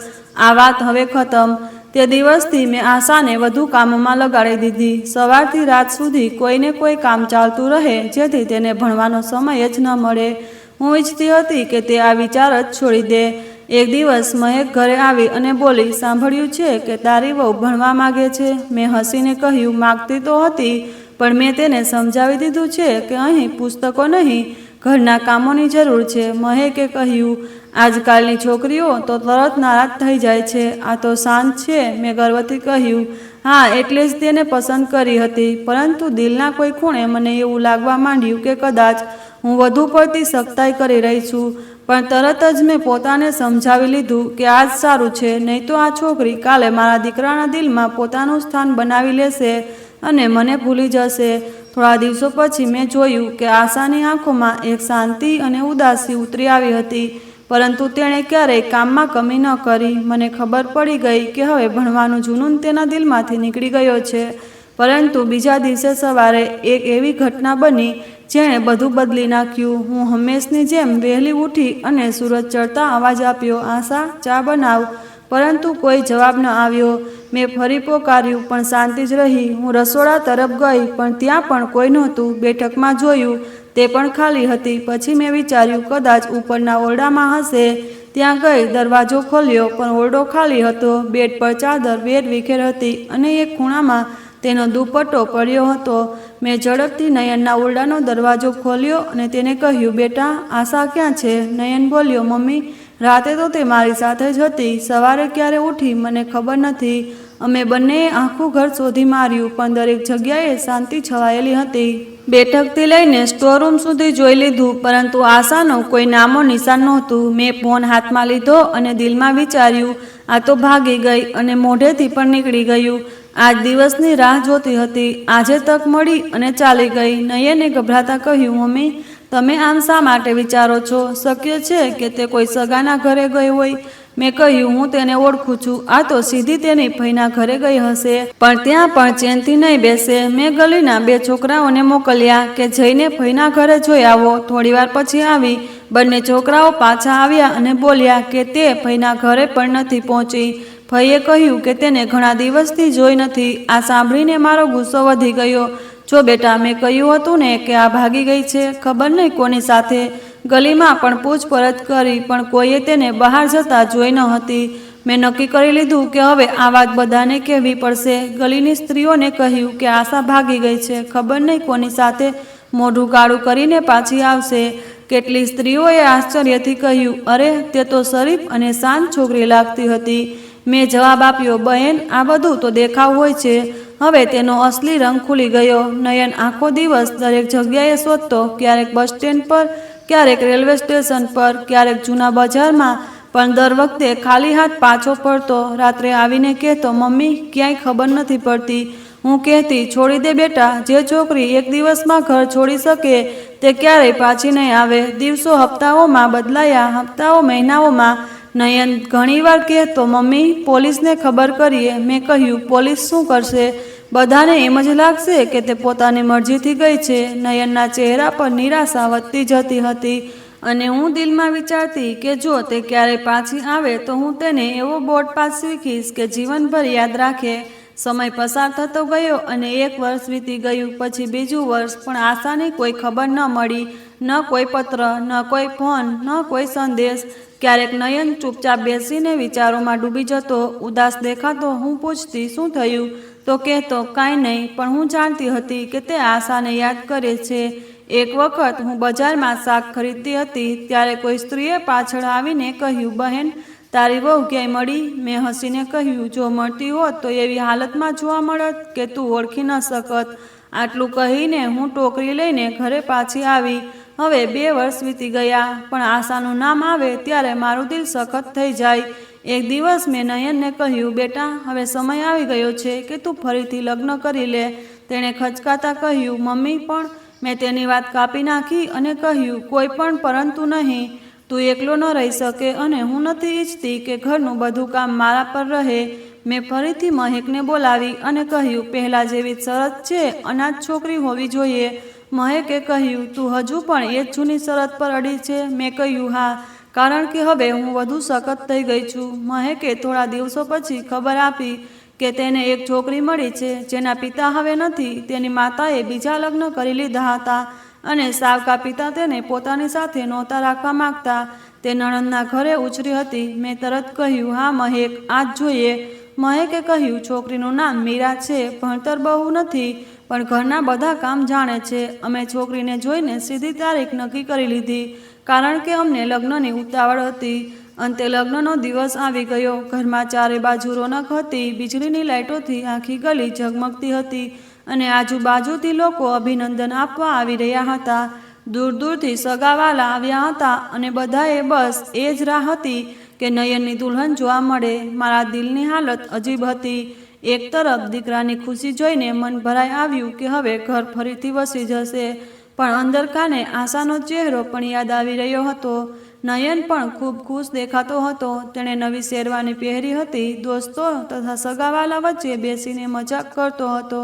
આ વાત હવે ખતમ. તે દિવસથી મેં આશાને વધુ કામમાં લગાડી દીધી. સવારથી રાત સુધી કોઈને કોઈ કામ ચાલતું રહે જેથી તેને ભણવાનો સમય જ ન મળે. હું ઈચ્છતી હતી કે તે આ વિચાર જ છોડી દે. એક દિવસ મહેક ઘરે આવી અને બોલી, સાંભળ્યું છે કે તારી વહુ ભણવા માગે છે? મેં હસીને કહ્યું, માગતી તો હતી પણ મેં તેને સમજાવી દીધું છે કે અહીં પુસ્તકો નહીં, ઘરના કામોની જરૂર છે. મહેકે કહ્યું, આજકાલની છોકરીઓ તો તરત નારાજ થઈ જાય છે, આ તો શાંત છે. મેં ગર્વથી કહ્યું, હા, એટલે જ તેને પસંદ કરી હતી. પરંતુ દિલના કોઈ ખૂણે મને એવું લાગવા માંડ્યું કે કદાચ હું વધુ પડતી સખ્તાઈ કરી રહી છું. પણ તરત જ મેં પોતાને સમજાવી લીધું કે આ જ સારું છે, નહીં તો આ છોકરી કાલે મારા દીકરાના દિલમાં પોતાનું સ્થાન બનાવી લેશે અને મને ભૂલી જશે. થોડા દિવસો પછી મેં જોયું કે આશાની આંખોમાં એક શાંતિ અને ઉદાસી ઉતરી આવી હતી, પરંતુ તેણે ક્યારેય કામમાં કમી ન કરી. મને ખબર પડી ગઈ કે હવે ભણવાનું જુનૂન તેના દિલમાંથી નીકળી ગયો છે. પરંતુ બીજા દિવસે સવારે એક એવી ઘટના બની જેણે બધું બદલી નાખ્યું. હું હંમેશની જેમ વહેલી ઉઠી અને સૂરજ ચડતા અવાજ આપ્યો, આશા, ચા બનાવ. પરંતુ કોઈ જવાબ ન આવ્યો. મેં ફરી પોકાર્યું પણ શાંતિ જ રહી. હું રસોડા તરફ ગઈ પણ ત્યાં પણ કોઈ નહોતું. બેઠકમાં જોયું, તે પણ ખાલી હતી. પછી મેં વિચાર્યું કદાચ ઉપરના ઓરડામાં હશે. ત્યાં ગઈ, દરવાજો ખોલ્યો પણ ઓરડો ખાલી હતો. બેડ પર ચાદર વેરવિખેર હતી અને એક ખૂણામાં તેનો દુપટ્ટો પડ્યો હતો. મેં ઝડપથી નયનના ઓરડાનો દરવાજો ખોલ્યો અને તેને કહ્યું, બેટા, આશા ક્યાં છે? નયન બોલ્યો, મમ્મી, રાતે તો તે મારી સાથે જ હતી. સવારે ક્યારે ઉઠી મને ખબર નથી. અમે બંનેએ આખું ઘર શોધી માર્યું પણ દરેક જગ્યાએ શાંતિ છવાયેલી હતી. બેઠકથી લઈને સ્ટોરરૂમ સુધી જોઈ લીધું પરંતુ આશાનું કોઈ નામો નિશાન નહોતું. મેં ફોન હાથમાં લીધો અને દિલમાં વિચાર્યું, આ તો ભાગી ગઈ અને મોઢેથી પણ નીકળી ગયું. આજ દિવસની રાહ જોતી હતી. આજે તક મળી અને ચાલી ગઈ. નયને ગભરાતા કહ્યું, મમ્મી, તમે આમ શા માટે વિચારો છો? શક્ય છે કે તે કોઈ સગાના ઘરે ગઈ હોય? મેં કહ્યું, હું તેને ઓળખું છું. આ તો સીધી તેની ફઈના ઘરે ગઈ હશે પણ ત્યાં પણ ચેનથી નહીં બેસે. મેં ગલીના 2 છોકરાઓને મોકલ્યા કે જઈને ફઈના ઘરે જોઈ આવો. થોડીવાર પછી આવી. બંને છોકરાઓ પાછા આવ્યા અને બોલ્યા કે તે ફઈના ઘરે પણ નથી પહોંચી. ફઈએ કહ્યું કે તેને ઘણા દિવસથી જોઈ નથી. આ સાંભળીને મારો ગુસ્સો વધી ગયો. જો બેટા, મેં કહ્યું હતું ને કે આ ભાગી ગઈ છે, ખબર નહીં કોની સાથે. ગલીમાં પણ પૂછપરછ કરી પણ કોઈએ તેને બહાર જતા જોઈ ન હતી. મેં નક્કી કરી લીધું કે હવે આ વાત બધાને કહેવી પડશે. ગલીની સ્ત્રીઓને કહ્યું કે આશા ભાગી ગઈ છે, ખબર નહીં કોની સાથે મોઢું કાળું કરીને પાછી આવશે. કેટલી સ્ત્રીઓએ આશ્ચર્યથી કહ્યું, અરે તે તો શરીફ અને શાંત છોકરી લાગતી હતી. મેં જવાબ આપ્યો, બહેન આ બધું તો દેખાવ હોય છે. હવે તેનો અસલી રંગ ખુલી ગયો. નયન આખો દિવસ દરેક જગ્યાએ શોધતો, ક્યારેક બસ સ્ટેન્ડ પર, ક્યારેક રેલવે સ્ટેશન પર, ક્યારેક જૂના બજારમાં, પણ દર વખતે ખાલી હાથ પાછો ફરતો. રાત્રે આવીને કહેતો, મમ્મી ક્યાંય ખબર નથી પડતી. હું કહેતી, છોડી દે બેટા, જે છોકરી એક દિવસમાં ઘર છોડી શકે તે ક્યારેય પાછી નહીં આવે. દિવસો હપ્તાઓમાં બદલાયા, હપ્તાઓ મહિનાઓમાં. નયન ઘણીવાર કહેતો, મમ્મી પોલીસને ખબર કરીએ. મેં કહ્યું, પોલીસ શું કરશે? બધાને એમ જ લાગશે કે તે પોતાની મરજીથી ગઈ છે. નયનના ચહેરા પર નિરાશા વધતી જતી હતી અને હું દિલમાં વિચારતી કે જો તે ક્યારેય પાછી આવે તો હું તેને એવો બોર્ડ પાસ શીખીશ કે જીવનભર યાદ રાખે. સમય પસાર થતો ગયો અને 1 વર્ષ વીતી ગયું. પછી બીજું વર્ષ, પણ આશાની કોઈ ખબર ન મળી. ન કોઈ પત્ર, ન કોઈ ફોન, ન કોઈ સંદેશ. ક્યારેક નયન ચૂપચાપ બેસીને વિચારોમાં ડૂબી જતો. ઉદાસ દેખાતો. હું પૂછતી, શું થયું? તો કહેતો, કાંઈ નહીં. પણ હું જાણતી હતી કે તે આશાને યાદ કરે છે. એક વખત હું બજારમાં શાક ખરીદતી હતી, ત્યારે કોઈ સ્ત્રીએ પાછળ આવીને કહ્યું, બહેન તારી વહુ ક્યાંય મળી? મેં હસીને કહ્યું, જો મળતી હોત તો એવી હાલતમાં જોવા મળત કે તું ઓળખી ન શકત. આટલું કહીને હું ટોકરી લઈને ઘરે પાછી આવી. હવે 2 વર્ષ વીતી ગયા, પણ આશાનું નામ આવે ત્યારે મારું દિલ સખત થઈ જાય. એક દિવસ મેં નયનને કહ્યું, બેટા હવે સમય આવી ગયો છે કે તું ફરીથી લગ્ન કરી લે. તેણે ખચકાતા કહ્યું, મમ્મી પણ. મેં તેની વાત કાપી નાખી અને કહ્યું, કોઈ પણ પરંતુ નહીં. તું એકલો ન રહી શકે અને હું નથી ઈચ્છતી કે ઘરનું બધું કામ મારા પર રહે. મેં ફરીથી મહેકને બોલાવી અને કહ્યું, પહેલાં જેવી શરત છે, અનાથ છોકરી હોવી જોઈએ. મહેકે કહ્યું, તું હજુ પણ એ જ જૂની શરત પર અડી છે? મેં કહ્યું, હા, કારણ કે હવે હું વધુ સખત થઈ ગઈ છું. મહેકે થોડા દિવસો પછી ખબર આપી કે તેને એક છોકરી મળી છે, જેના પિતા હવે નથી. તેની માતાએ બીજા લગ્ન કરી લીધા હતા અને સાવકા પિતા તેને પોતાની સાથે નહોતા રાખવા માંગતા. તે નણંદના ઘરે ઉછરી હતી. મેં તરત કહ્યું, હા મહેક, આ જ જોઈએ. મહેકે કહ્યું, છોકરીનું નામ મીરા છે. ભણતર બહુ નથી, પણ ઘરના બધા કામ જાણે છે. અમે છોકરીને જોઈને સીધી તારીખ નક્કી કરી લીધી, કારણ કે અમને લગ્નની ઉતાવળ હતી. અંતે લગ્નનો દિવસ આવી ગયો. ઘરમાં ચારે બાજુ રોનક હતી. વીજળીની લાઇટોથી આખી ગલી ઝગમગતી હતી અને આજુબાજુથી લોકો અભિનંદન આપવા આવી રહ્યા હતા. દૂર દૂરથી સગાવાલા આવ્યા હતા અને બધાએ બસ એ જ રાહ હતી કે નયનની દુલ્હન જોવા મળે. મારા દિલની હાલત અજીબ હતી. એક તરફ દીકરાની ખુશી જોઈને મન ભરાઈ આવ્યું કે હવે ઘર ફરીથી વસી જશે, પણ અંદર કાને આશાનો ચહેરો પણ યાદ આવી રહ્યો હતો. નયન પણ ખૂબ ખુશ દેખાતો હતો. તેણે નવી શેરવાની પહેરી હતી. દોસ્તો તથા સગાવાલા વચ્ચે બેસીને મજાક કરતો હતો.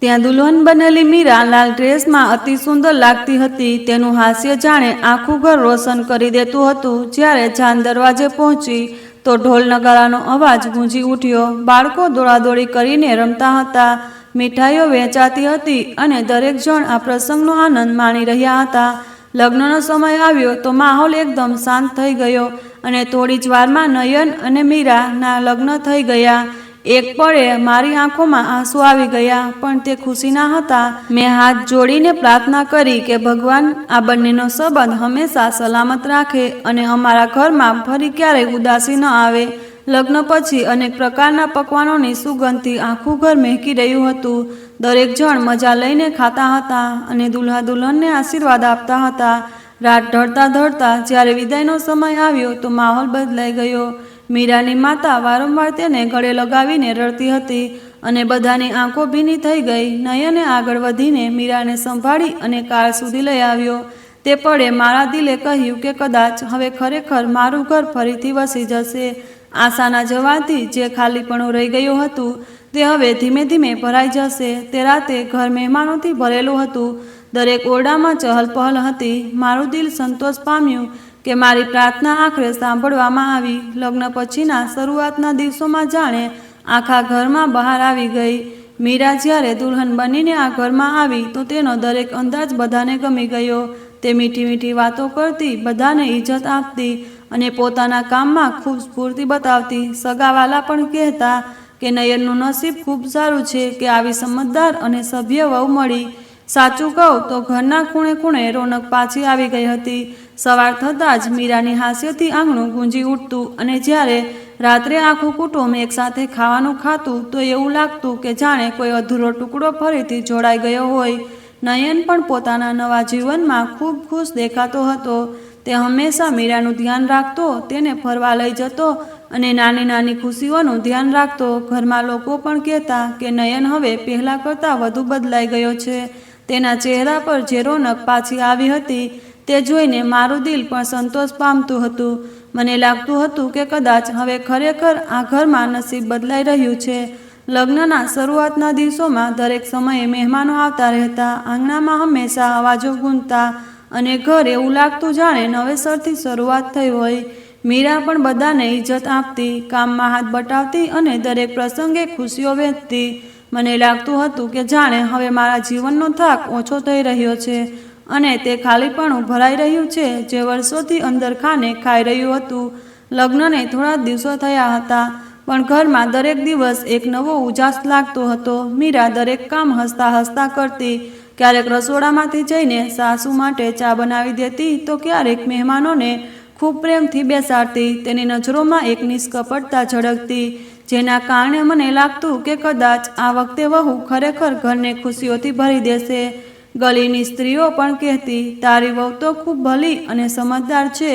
ત્યાં દુલ્હન બનેલી મીરા લાલ ડ્રેસમાં અતિ સુંદર લાગતી હતી. તેનું હાસ્ય જાણે આખું ઘર રોશન કરી દેતું હતું. જ્યારે જાન દરવાજે પહોંચી તો ઢોલ નગારાનો અવાજ ગૂંજી ઉઠ્યો. બાળકો દોડાદોડી કરીને રમતા હતા. મીઠાઈઓ વહેંચાતી હતી અને દરેક જણ આ પ્રસંગનો આનંદ માણી રહ્યા હતા. લગ્નનો સમય આવ્યો તો માહોલ એકદમ શાંત થઈ ગયો અને થોડી જ વારમાં નયન અને મીરાના લગ્ન થઈ ગયા. એક પળે મારી આંખોમાં આંસુ આવી ગયા, પણ તે ખુશીના હતા. મેં હાથ જોડીને પ્રાર્થના કરી કે ભગવાન આ બંનેનો સંબંધ હંમેશા સલામત રાખે અને અમારા ઘરમાં ફરી ક્યારેય ઉદાસી ન આવે. લગ્ન પછી અનેક પ્રકારના પકવાનોની સુગંધથી આખું ઘર મહેકી રહ્યું હતું. દરેક જણ મજા લઈને ખાતા હતા અને દુલ્હા દુલ્હનને આશીર્વાદ આપતા હતા. રાત ઢળતા ઢળતા જ્યારે વિદાયનો સમય આવ્યો તો માહોલ બદલાઈ ગયો. મીરાની માતા વારંવાર તેને ગળે લગાવીને રડતી હતી અને બધાની આંખો ભીની થઈ ગઈ. નયને આગળ વધીને મીરાને સંભાળી અને કાર સુધી લઈ આવ્યો. તે પળે મારા દિલે કહ્યું કે કદાચ હવે ખરેખર મારું ઘર ફરીથી વસી જશે. આશાના જવાથી જે ખાલીપણું રહી ગયું હતું તે હવે ધીમે ધીમે ભરાઈ જશે. તે રાતે ઘર મહેમાનોથી ભરેલું હતું. દરેક ઓરડામાં ચહલપહલ હતી. મારું દિલ સંતોષ પામ્યું કે મારી પ્રાર્થના આખરે સાંભળવામાં આવી. લગ્ન પછીના શરૂઆતના દિવસોમાં જાણે આખા ઘરમાં બહાર આવી ગઈ. મીરા જ્યારે દુલ્હન બનીને આ ઘરમાં આવી તો તેનો દરેક અંદાજ બધાને ગમી ગયો. તે મીઠી મીઠી વાતો કરતી, બધાને ઇજ્જત આપતી અને પોતાના કામમાં ખૂબ સ્ફૂર્તિ બતાવતી. સગાવાલા પણ કહેતા કે નયનનું નસીબ ખૂબ સારું છે કે આવી સમજદાર અને સભ્ય વહુ મળી. સાચું કહું તો ઘરના ખૂણે ખૂણે રોનક પાછી આવી ગઈ હતી. સવાર થતાં જ મીરાની હાસ્યથી આંગણું ગુંજી ઉઠતું અને જ્યારે રાત્રે આખું કુટુંબ એકસાથે ખાવાનું ખાતું તો એવું લાગતું કે જાણે કોઈ અધૂરો ટુકડો ફરીથી જોડાઈ ગયો હોય. નયન પણ પોતાના નવા જીવનમાં ખૂબ ખુશ દેખાતો હતો. તે હંમેશા મીરાનું ધ્યાન રાખતો, તેને ફરવા લઈ જતો અને નાની નાની ખુશીઓનું ધ્યાન રાખતો. ઘરમાં લોકો પણ કહેતા કે નયન હવે પહેલાં કરતાં વધુ બદલાઈ ગયો છે. તેના ચહેરા પર જે રોનક પાછી આવી હતી તે જોઈને મારું દિલ પણ સંતોષ પામતું હતું. મને લાગતું હતું કે કદાચ હવે ખરેખર આ ઘરમાં નસીબ બદલાઈ રહ્યું છે. લગ્નના શરૂઆતના દિવસોમાં દરેક સમયે મહેમાનો આવતા રહેતા. આંગણામાં હંમેશા અવાજો ગૂંજતા અને ઘર એવું લાગતું જાણે નવેસરથી શરૂઆત થઈ હોય. મીરા પણ બધાને ઇજ્જત આપતી, કામમાં હાથ બટાવતી અને દરેક પ્રસંગે ખુશીઓ વહેંચતી. મને લાગતું હતું કે જાણે હવે મારા જીવનનો થાક ઓછો થઈ રહ્યો છે અને તે ખાલીપણું ભરાઈ રહ્યું છે જે વર્ષોથી અંદર ખાને ખાઈ રહ્યું હતું. લગ્નને થોડા દિવસો થયા હતા પણ ઘરમાં દરેક દિવસ એક નવો ઉજાસ લાગતો હતો. મીરા દરેક કામ હસતા હસતા કરતી. ક્યારેક રસોડામાંથી જઈને સાસુ માટે ચા બનાવી દેતી તો ક્યારેક મહેમાનોને ખૂબ પ્રેમથી બેસાડતી. તેની નજરોમાં એક નિષ્કપટતા ઝળકતી જેના કારણે મને લાગતું કે કદાચ આ વખતે વહુ ખરેખર ઘરને ખુશીઓથી ભરી દેશે. ગલીની સ્ત્રીઓ પણ કહેતી, તારી વહુ તો ખૂબ ભલી અને સમજદાર છે,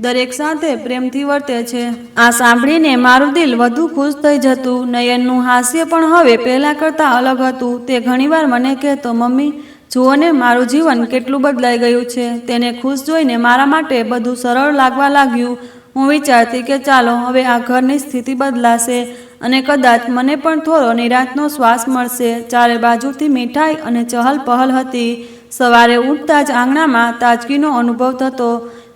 દરેક સાથે પ્રેમથી વર્તે છે. આ સાંભળીને મારું દિલ વધુ ખુશ થઈ જતું. નયનનું હાસ્ય પણ હવે પહેલાં કરતાં અલગ હતું. તે ઘણીવાર મને કહેતો, મમ્મી જુઓ ને મારું જીવન કેટલું બદલાઈ ગયું છે. તેને ખુશ જોઈને મારા માટે બધું સરળ લાગવા લાગ્યું. હું વિચારતી કે ચાલો હવે આ ઘરની સ્થિતિ બદલાશે અને કદાચ મને પણ થોડો નિરાંતનો શ્વાસ મળશે. ચારે બાજુથી મીઠાઈ અને ચહલ પહલ હતી. સવારે ઉઠતા જ આંગણામાં તાજગીનો અનુભવ થતો.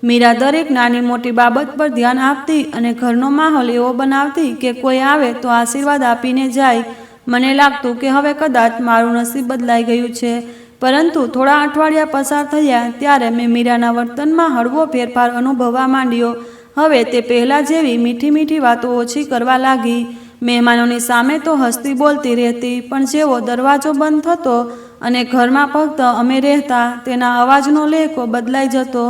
મીરા દરેક નાની મોટી બાબત પર ધ્યાન આપતી અને ઘરનો માહોલ એવો બનાવતી કે કોઈ આવે તો આશીર્વાદ આપીને જાય. મને લાગતું કે હવે કદાચ મારું નસીબ બદલાઈ ગયું છે. પરંતુ થોડા અઠવાડિયા પસાર થયા ત્યારે મેં મીરાના વર્તનમાં હળવો ફેરફાર અનુભવવા માંડ્યો. હવે તે પહેલાં જેવી મીઠી મીઠી વાતો ઓછી કરવા લાગી. મહેમાનોની સામે તો હસતી બોલતી રહેતી પણ જેવો દરવાજો બંધ થતો અને ઘરમાં ફક્ત અમે રહેતા તેના અવાજનો લહેકો બદલાઈ જતો.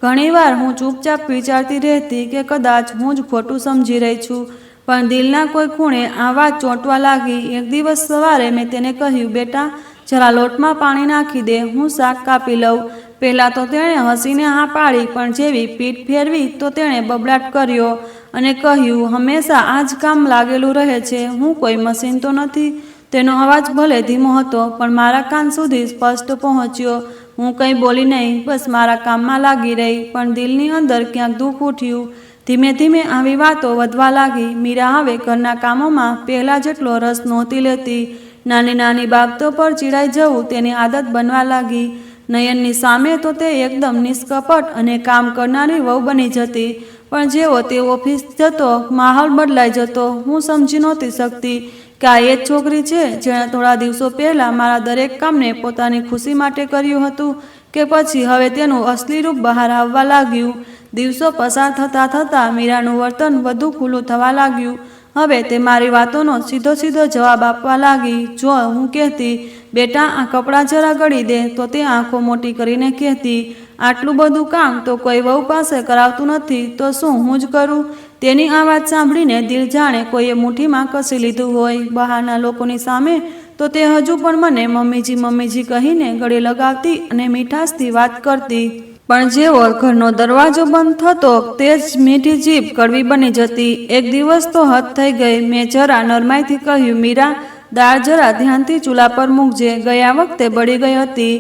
ઘણીવાર હું ચૂપચાપ વિચારતી રહેતી કે કદાચ હું જ ખોટું સમજી રહી છું પણ દિલના કોઈ ખૂણે આ વાત ચોંટવા લાગી. એક દિવસ સવારે મેં તેને કહ્યું, બેટા જરા લોટમાં પાણી નાખી દે, હું શાક કાપી લઉં. પહેલાં તો તેણે હસીને હા પાડી પણ જેવી પીઠ ફેરવી તો તેણે બબડાટ કર્યો અને કહ્યું, હંમેશા આ જ કામ લાગેલું રહે છે, હું કોઈ મશીન તો નથી. તેનો અવાજ ભલે ધીમો હતો પણ મારા કાન સુધી સ્પષ્ટ પહોંચ્યો. હું કંઈ બોલી નહીં, બસ મારા કામમાં લાગી રહી પણ દિલની અંદર ક્યાંક દુઃખ ઉઠ્યું. ધીમે ધીમે આવી વાતો વધવા લાગી. મીરા હવે ઘરના કામોમાં પહેલાં જેટલો રસ નહોતી લેતી. નાની નાની બાબતો પર ચીડાઈ જવું તેની આદત બનવા લાગી. નયનની સામે તો તે એકદમ નિષ્કપટ અને કામ કરનારી વહુ બની જતી પણ જેવો તે ઓફિસ જતો માહોલ બદલાઈ જતો. હું સમજી નહોતી શકતી કે આ એ જ છોકરી છે જેણે થોડા દિવસો પહેલાં મારા દરેક કામને પોતાની ખુશી માટે કર્યું હતું કે પછી હવે તેનું અસલી રૂપ બહાર આવવા લાગ્યું. દિવસો પસાર થતાં થતાં મીરાનું વર્તન વધુ ખુલ્લું થવા લાગ્યું. હવે તે મારી વાતોનો સીધો સીધો જવાબ આપવા લાગી. જો હું કહેતી, બેટા આ કપડાં જરા ગળી દે તો તે આંખો મોટી કરીને કહેતી, આટલું બધું કામ તો કોઈ વહુ પાસે કરાવતું નથી તો શું હું જ કરું? તેની આ વાત સાંભળીને દિલ જાણે કોઈએ મુઠ્ઠીમાં કસી લીધું હોય. બહારના લોકોની સામે તો તે હજુ પણ મને મમ્મીજી મમ્મીજી કહીને ગળે લગાવતી અને મીઠાશથી વાત કરતી પણ જેવો ઘરનો દરવાજો બંધ થતો તે જ મીઠી જીભ કડવી બની જતી. એક દિવસ તો હદ થઈ ગઈ. મેં જરા નરમાઈથી કહ્યું, મીરા દાળ જરા ધ્યાનથી ચૂલા પર મૂકજે, ગયા વખતે બળી ગઈ હતી.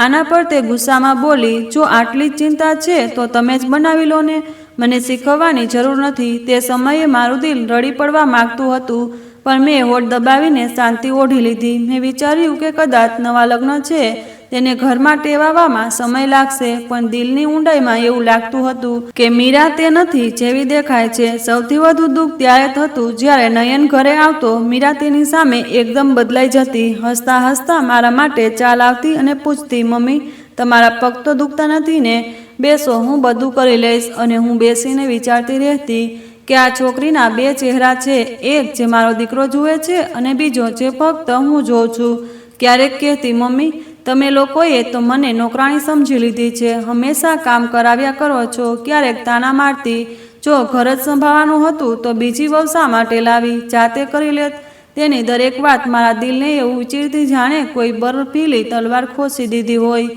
આના પર તે ગુસ્સામાં બોલી, જો આટલી જ ચિંતા છે તો તમે જ બનાવી લો ને, મને શીખવવાની જરૂર નથી. તે સમયે મારું દિલ રડી પડવા માગતું હતું પણ મેં હોઠ દબાવીને શાંતિ ઓઢી લીધી. મેં વિચાર્યું કે કદાચ નવા લગ્ન છે તેને ઘરમાં ટેવાવામાં સમય લાગશે પણ દિલની ઊંડાઈમાં એવું લાગતું હતું કે મીરા તે નથી જેવી દેખાય છે. સૌથી વધુ દુઃખ ત્યારે થતું જ્યારે નયન ઘરે આવતો. મીરા તેની સામે એકદમ બદલાઈ જતી. હસતા હસતા મારા માટે ચા લાવતી અને પૂછતી, મમ્મી તમારા પગ તો દુખતા નથી ને? બેસો, હું બધું કરી લઈશ. અને હું બેસીને વિચારતી રહેતી કે આ છોકરીના બે ચહેરા છે, એક જે મારો દીકરો જુએ છે અને બીજો જે ફક્ત હું જોઉં છું. ક્યારેક કહેતી, મમ્મી તમે લોકોએ તો મને નોકરાણી સમજી લીધી છે, હંમેશા કામ કરાવ્યા કરો છો, ક્યારેક તાના મારતી. જો ઘર જ સંભાળવાનું હતું તો બીજી વહુ શા માટે લાવી, જાતે કરી લેત. તેની દરેક વાત મારા દિલને એવું ચીરતી જાણે કોઈ બરફીલી તલવાર ખોસી દીધી હોય.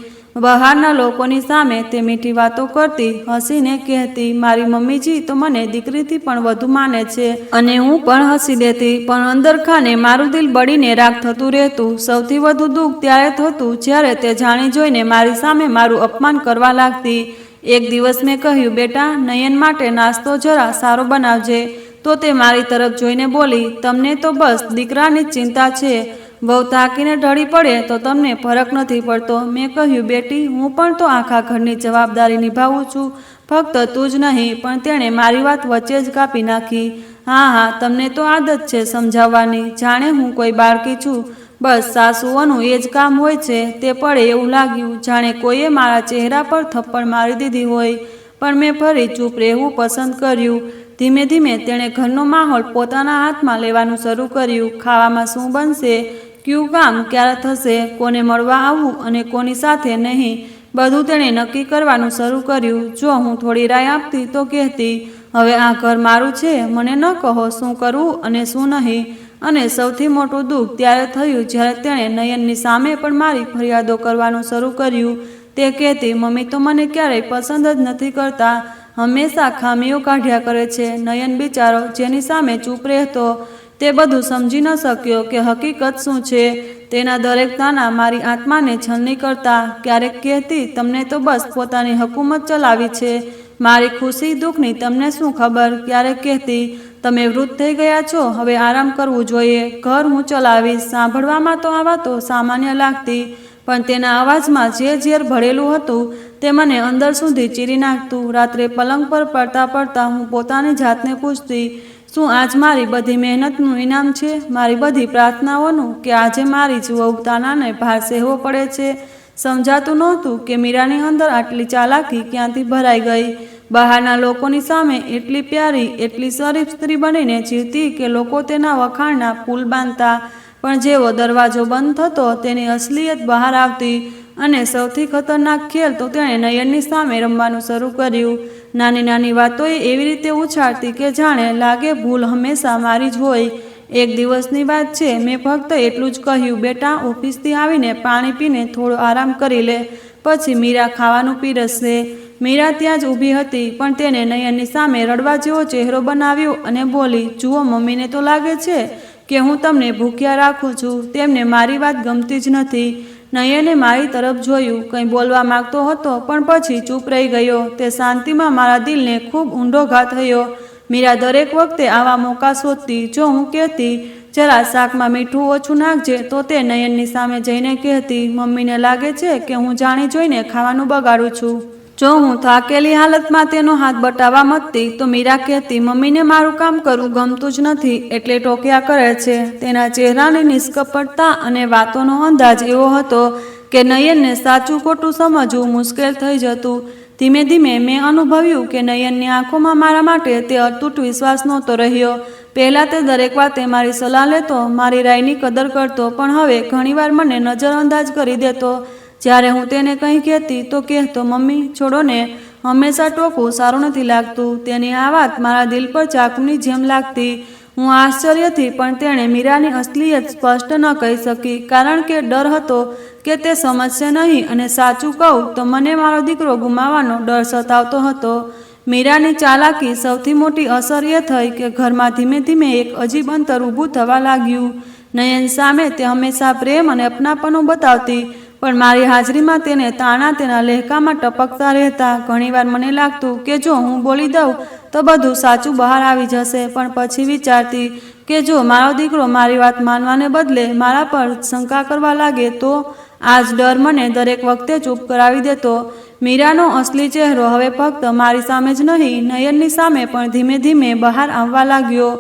બહારના લોકોની સામે તે મીઠી વાતો કરતી, હસીને કહેતી, મારી મમ્મીજી તો મને દીકરીથી પણ વધુ માને છે. અને હું પણ હસી દેતી, પણ અંદર ખાને મારું દિલ બળીને રાખ થતું રહેતું. સૌથી વધુ દુઃખ ત્યારે થતું જ્યારે તે જાણી જોઈને મારી સામે મારું અપમાન કરવા લાગતી. એક દિવસ મેં કહ્યું, બેટા, નયન માટે નાસ્તો જરા સારો બનાવજે. તો તે મારી તરફ જોઈને બોલી, તમને તો બસ દીકરાની જ ચિંતા છે. વહુ થાકીને ઢળી પડે તો તમને ફરક નથી પડતો. મેં કહ્યું, બેટી, હું પણ તો આખા ઘરની જવાબદારી નિભાવું છું, ફક્ત તું જ નહીં. પણ તેણે મારી વાત વચ્ચે જ કાપી નાખી. હા, તમને તો આદત છે સમજાવવાની, જાણે હું કોઈ બાળકી છું. બસ સાસુઓનું એ જ કામ હોય છે. તે પડે એવું લાગ્યું જાણે કોઈએ મારા ચહેરા પર થપ્પડ મારી દીધી હોય. પણ મેં ફરી ચૂપ રહેવું પસંદ કર્યું. ધીમે ધીમે તેણે ઘરનો માહોલ પોતાના હાથમાં લેવાનું શરૂ કર્યું. ખાવામાં શું બનશે, કયું કામ ક્યારે થશે, કોને મળવા આવવું અને કોની સાથે નહીં, બધું તેણે નક્કી કરવાનું શરૂ કર્યું. જો હું થોડી રાય આપતી તો કહેતી, હવે આ ઘર મારું છે, મને ન કહો શું કરવું અને શું નહીં. અને સૌથી મોટું દુઃખ ત્યારે થયું જ્યારે તેણે નયનની સામે પણ મારી ફરિયાદો કરવાનું શરૂ કર્યું. તે કહેતી, મમ્મી તો મને ક્યારેય પસંદ જ નથી કરતા, હંમેશા ખામીઓ કાઢ્યા કરે છે. નયન બિચારો જેની સામે ચૂપ રહેતો, તે બધું સમજી ન શક્યો કે હકીકત શું છે. તેના દરેક તાના મારી આત્માને છલની કરતા. ક્યારેક કહેતી, તમને તો બસ પોતાની હુકુમત ચલાવી છે, મારી ખુશી દુઃખની તમને શું ખબર. ક્યારેક કહેતી, તમે વૃદ્ધ થઈ ગયા છો, હવે આરામ કરવું જોઈએ, ઘર હું ચલાવીશ. સાંભળવામાં તો આ વાતો સામાન્ય લાગતી, પણ તેના અવાજમાં જે ઝેર ભરેલું હતું તે મને અંદર સુધી ચીરી નાખતું. રાત્રે પલંગ પર પડતા પડતા હું પોતાની જાતને પૂછતી, શું આજ મારી બધી મહેનતનું ઇનામ છે, મારી બધી પ્રાર્થનાઓનું, કે આજે મારી જ વહુતાનાને ભાર સહેવો પડે છે. સમજાતું નહોતું કે મીરાની અંદર આટલી ચાલાકી ક્યાંથી ભરાઈ ગઈ. બહારના લોકોની સામે એટલી પ્યારી, એટલી શરીફ સ્ત્રી બનીને જીવતી કે લોકો તેના વખાણના પુલ બાંધતા. પણ જેવો દરવાજો બંધ થતો તેની અસલિયત બહાર આવતી. અને સૌથી ખતરનાક ખેલ તો તેણે નયનની સામે રમવાનું શરૂ કર્યું. નાની નાની વાતોએ એવી રીતે ઉછાળતી કે જાણે લાગે ભૂલ હંમેશા મારી જ હોય. એક દિવસની વાત છે, મેં ફક્ત એટલું જ કહ્યું, બેટા, ઓફિસથી આવીને પાણી પીને થોડો આરામ કરી લે, પછી મીરા ખાવાનું પીરસશે. મીરા ત્યાં જ ઊભી હતી, પણ તેણે નયનની સામે રડવા જેવો ચહેરો બનાવ્યો અને બોલી, જુઓ, મમ્મીને તો લાગે છે કે હું તમને ભૂખ્યા રાખું છું, તેમને મારી વાત ગમતી જ નથી. નયને મારી તરફ જોયું, કંઈ બોલવા માંગતો હતો પણ પછી ચૂપ રહી ગયો. તે શાંતિમાં મારા દિલને ખૂબ ઊંડો ઘા થયો. મીરા દરેક વખતે આવા મોકા શોધતી. જો હું કહેતી, જરા શાકમાં મીઠું ઓછું નાખજે, તો તે નયનની સામે જઈને કહેતી, મમ્મીને લાગે છે કે હું જાણી જોઈને ખાવાનું બગાડું છું. જો હું થાકેલી હાલતમાં તેનો હાથ બટાવવા મથતી તો મીરા કહેતી, મમ્મીને મારું કામ કરવું ગમતું જ નથી એટલે ટોક્યા કરે છે. તેના ચહેરાની નિષ્કપટતા અને વાતોનો અંદાજ એવો હતો કે નયનને સાચું ખોટું સમજવું મુશ્કેલ થઈ જતું. ધીમે ધીમે મેં અનુભવ્યું કે નયનની આંખોમાં મારા માટે તે અતૂટ વિશ્વાસ નહોતો રહ્યો. પહેલાં તે દરેક વાતે મારી સલાહ લેતો, મારી રાયની કદર કરતો, પણ હવે ઘણીવાર મને નજરઅંદાજ કરી દેતો. જ્યારે હું તેને કંઈ કહેતી તો કહેતો, મમ્મી છોડો ને, હંમેશા ટોકવું સારું નથી લાગતું. તેની આ વાત મારા દિલ પર ચાકુની જેમ લાગતી. હું આશ્ચર્યથી પણ તેણે મીરાની અસલિયત સ્પષ્ટ ન કહી શકી, કારણ કે ડર હતો કે તે સમજશે નહીં, અને સાચું કહું તો મને મારો દીકરો ગુમાવવાનો ડર સતાવતો હતો. મીરાની ચાલાકી સૌથી મોટી અસર એ થઈ કે ઘરમાં ધીમે ધીમે એક અજીબ અંતર ઊભું થવા લાગ્યું. નયન સામે તે હંમેશા પ્રેમ અને અપનાપણું બતાવતી, પણ મારી હાજરીમાં તેને તાણા તેના લહેકામાં ટપકતા રહેતા. ઘણીવાર મને લાગતું કે જો હું બોલી દઉં તો બધું સાચું બહાર આવી જશે, પણ પછી વિચારતી કે જો મારો દીકરો મારી વાત માનવાને બદલે મારા પર શંકા કરવા લાગે તો. આ જ ડર મને દરેક વખતે ચૂપ કરાવી દેતો. મીરાનો અસલી ચહેરો હવે ફક્ત મારી સામે જ નહીં, નયનની સામે પણ ધીમે ધીમે બહાર આવવા લાગ્યો.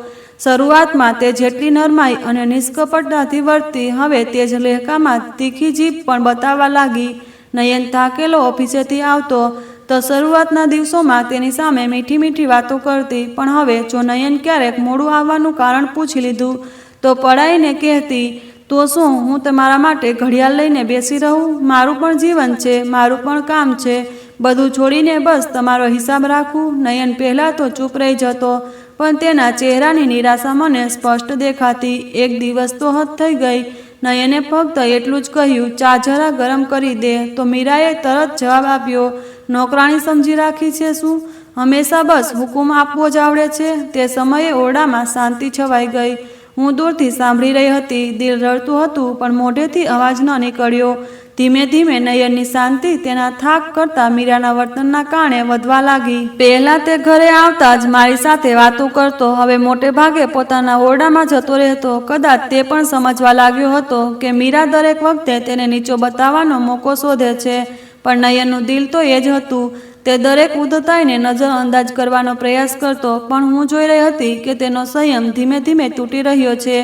શરૂઆતમાં તે જેટલી નરમાઈ અને નિષ્કપટતાથી વર્તી, હવે તે જ લહેકામાં તીખી જીભ પણ બતાવવા લાગી. નયન થાકેલો ઓફિસેથી આવતો તો શરૂઆતના દિવસોમાં તેની સામે મીઠી મીઠી વાતો કરતી, પણ હવે જો નયન ક્યારેક મોડું આવવાનું કારણ પૂછી લીધું તો પડાઈને કહેતી, તો શું હું તમારા માટે ઘડિયાળ લઈને બેસી રહું? મારું પણ જીવન છે, મારું પણ કામ છે, બધું છોડીને બસ તમારો હિસાબ રાખું. નયન પહેલાં તો ચૂપ રહી જતો, પણ તેના ચહેરાની નિરાશા મને સ્પષ્ટ દેખાતી. એક દિવસ તો હદ થઈ ગઈ. નયને ફક્ત એટલું જ કહ્યું, ચા જરા ગરમ કરી દે. તો મીરાએ તરત જવાબ આપ્યો, નોકરાણી સમજી રાખી છે શું? હંમેશા બસ હુકુમ આપવો જ આવડે છે. તે સમયે ઓરડામાં શાંતિ છવાઈ ગઈ. હું દૂરથી સાંભળી રહી હતી. દિલ રડતું હતું, પણ મોઢેથી અવાજ ન નીકળ્યો. ધીમે ધીમે નયનની શાંતિ તેના થાક કરતાં મીરાના વર્તનના કારણે વધવા લાગી. પહેલા તે ઘરે આવતા જ મારી સાથે વાતો કરતો, હવે મોટે ભાગે પોતાના ઓરડામાં જતો રહેતો. કદાચ તે પણ સમજવા લાગ્યો હતો કે મીરા દરેક વખતે તેને નીચો બતાવવાનો મોકો શોધે છે, પણ નયનનું દિલ તો એ જ હતું. તે દરેક ઉદ્ધતાઈને નજરઅંદાજ કરવાનો પ્રયાસ કરતો, પણ હું જોઈ રહી હતી કે તેનો સંયમ ધીમે ધીમે તૂટી રહ્યો છે.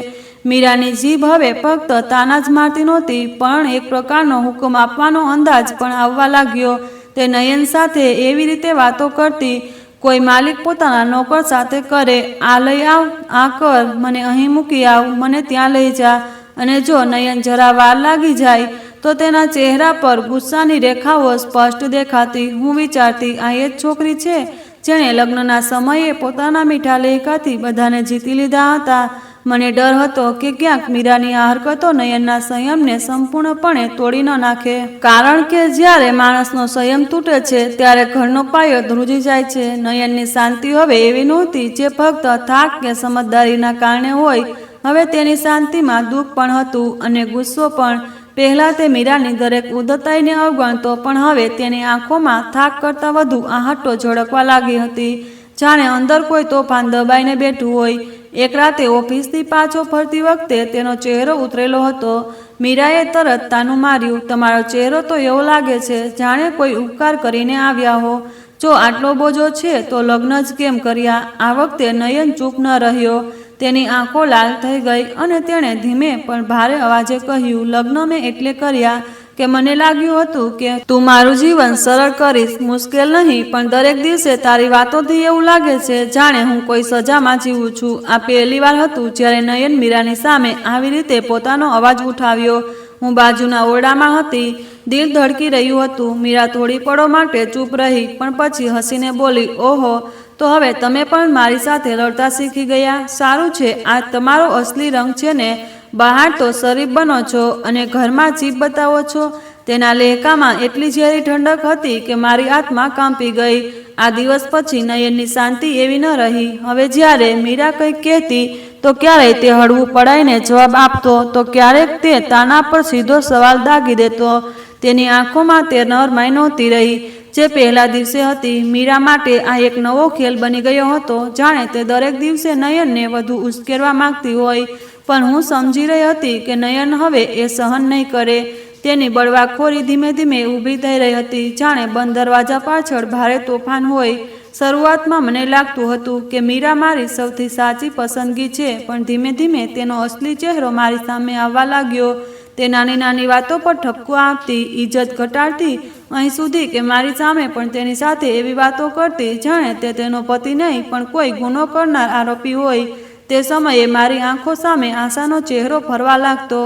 મીરાની જીભ હવે ફક્ત તાના જ મારતી નહોતી, પણ એક પ્રકારનો હુકમ આપવાનો અંદાજ પણ આવવા લાગ્યો. તે નયન સાથે એવી રીતે વાતો કરતી, કોઈ માલિક પોતાના નોકર સાથે કરે, આ લઈ આવ, આ કર, મને અહીં મૂકી આવ, મને ત્યાં લઈ જા. અને જો નયન જરા વાર લાગી જાય તો તેના ચહેરા પર ગુસ્સાની રેખાઓ સ્પષ્ટ દેખાતી. હું વિચારતી, આ એ જ છોકરી છે જેણે લગ્નના સમયે પોતાના મીઠા લહેકાથી બધાને જીતી લીધા હતા. મને ડર હતો કે ક્યાંક મીરાની આ હરકતો નયનના સંયમને સંપૂર્ણપણે તોડી ન નાખે. કારણ કે જ્યારે માણસનો સંયમ તૂટે છે ત્યારે ઘરનો પાયો ધ્રુજી જાય છે. નયનની શાંતિ હવે એવી નહોતી જે ફક્ત થાક કે સમજદારીના કારણે હોય. હવે તેની શાંતિમાં દુઃખ પણ હતું અને ગુસ્સો પણ. પહેલાં તે મીરાની દરેક ઉદ્ધતાઈને અવગણતો, પણ હવે તેની આંખોમાં થાક કરતાં વધુ આહટો ઝળકવા લાગી હતી, જાણે અંદર કોઈ તોફાન દબાઈને બેઠું હોય. એક રાતે ઓફિસથી પાછો ફરતી વખતે તેનો ચહેરો ઉતરેલો હતો. મીરાએ તરત તાનું માર્યું, તમારો ચહેરો તો એવો લાગે છે જાણે કોઈ ઉપકાર કરીને આવ્યા હો. જો આટલો બોજો છે તો લગ્ન જ કેમ કર્યા? આ વખતે નયન ચૂપ ન રહ્યો. તેની આંખો લાલ થઈ ગઈ અને તેણે ધીમે પણ ભારે અવાજે કહ્યું, લગ્ન મેં એટલે કર્યા કે મને લાગ્યું હતું કે તું મારું જીવન સરળ કરીશ. મુશ્કેલ નહીં, પણ દરેક દિવસે તારી વાતોથી એવું લાગે છે જાણે હું કોઈ સજામાં જીવું છું. આ પહેલી વાર હતું જ્યારે નયન મીરાની સામે આવી રીતે પોતાનો અવાજ ઉઠાવ્યો. હું બાજુના ઓરડામાં હતી. દિલ ધડકી રહ્યું હતું. મીરા થોડી પળો માટે ચૂપ રહી, પણ પછી હસીને બોલી, ઓહો, તો હવે તમે પણ મારી સાથે લડતા શીખી ગયા. સારું છે, આ તમારો અસલી રંગ છે ને? બહાર તો શરીફ બનો છો અને ઘરમાં જીભ બતાવો છો. તેના લહેકામાં એટલી ઝેરી ઠંડક હતી કે મારી આત્મા કાંપી ગઈ. આ દિવસ પછી નયનની શાંતિ એવી ન રહી. હવે જ્યારે મીરા કંઈક કહેતી તો ક્યારેય તે હળવું પડાઈને જવાબ આપતો, તો ક્યારેક તે તાના પર સીધો સવાલ દાગી દેતો. તેની આંખોમાં તે નરમાઈ નહોતી રહી જે પહેલા દિવસે હતી. મીરા માટે આ એક નવો ખેલ બની ગયો હતો, જાણે તે દરેક દિવસે નયનને વધુ ઉશ્કેરવા માંગતી હોય. પણ હું સમજી રહી હતી કે નયન હવે એ સહન નહીં કરે. તેની બળવાખોરી ધીમે ધીમે ઊભી થઈ રહી હતી, જાણે બંધ દરવાજા પાછળ ભારે તોફાન હોય. શરૂઆતમાં મને લાગતું હતું કે મીરા મારી સૌથી સાચી પસંદગી છે, પણ ધીમે ધીમે તેનો અસલી ચહેરો મારી સામે આવવા લાગ્યો. તે નાની નાની વાતો પર ઠપકો આપતી, ઇજ્જત ઘટાડતી, અહીં સુધી કે મારી સામે પણ તેની સાથે એવી વાતો કરતી જાણે તે તેનો પતિ નહીં પણ કોઈ ગુનો કરનાર આરોપી હોય. તે સમયે મારી આંખો સામે આશાનો ચહેરો ફરવા લાગતો.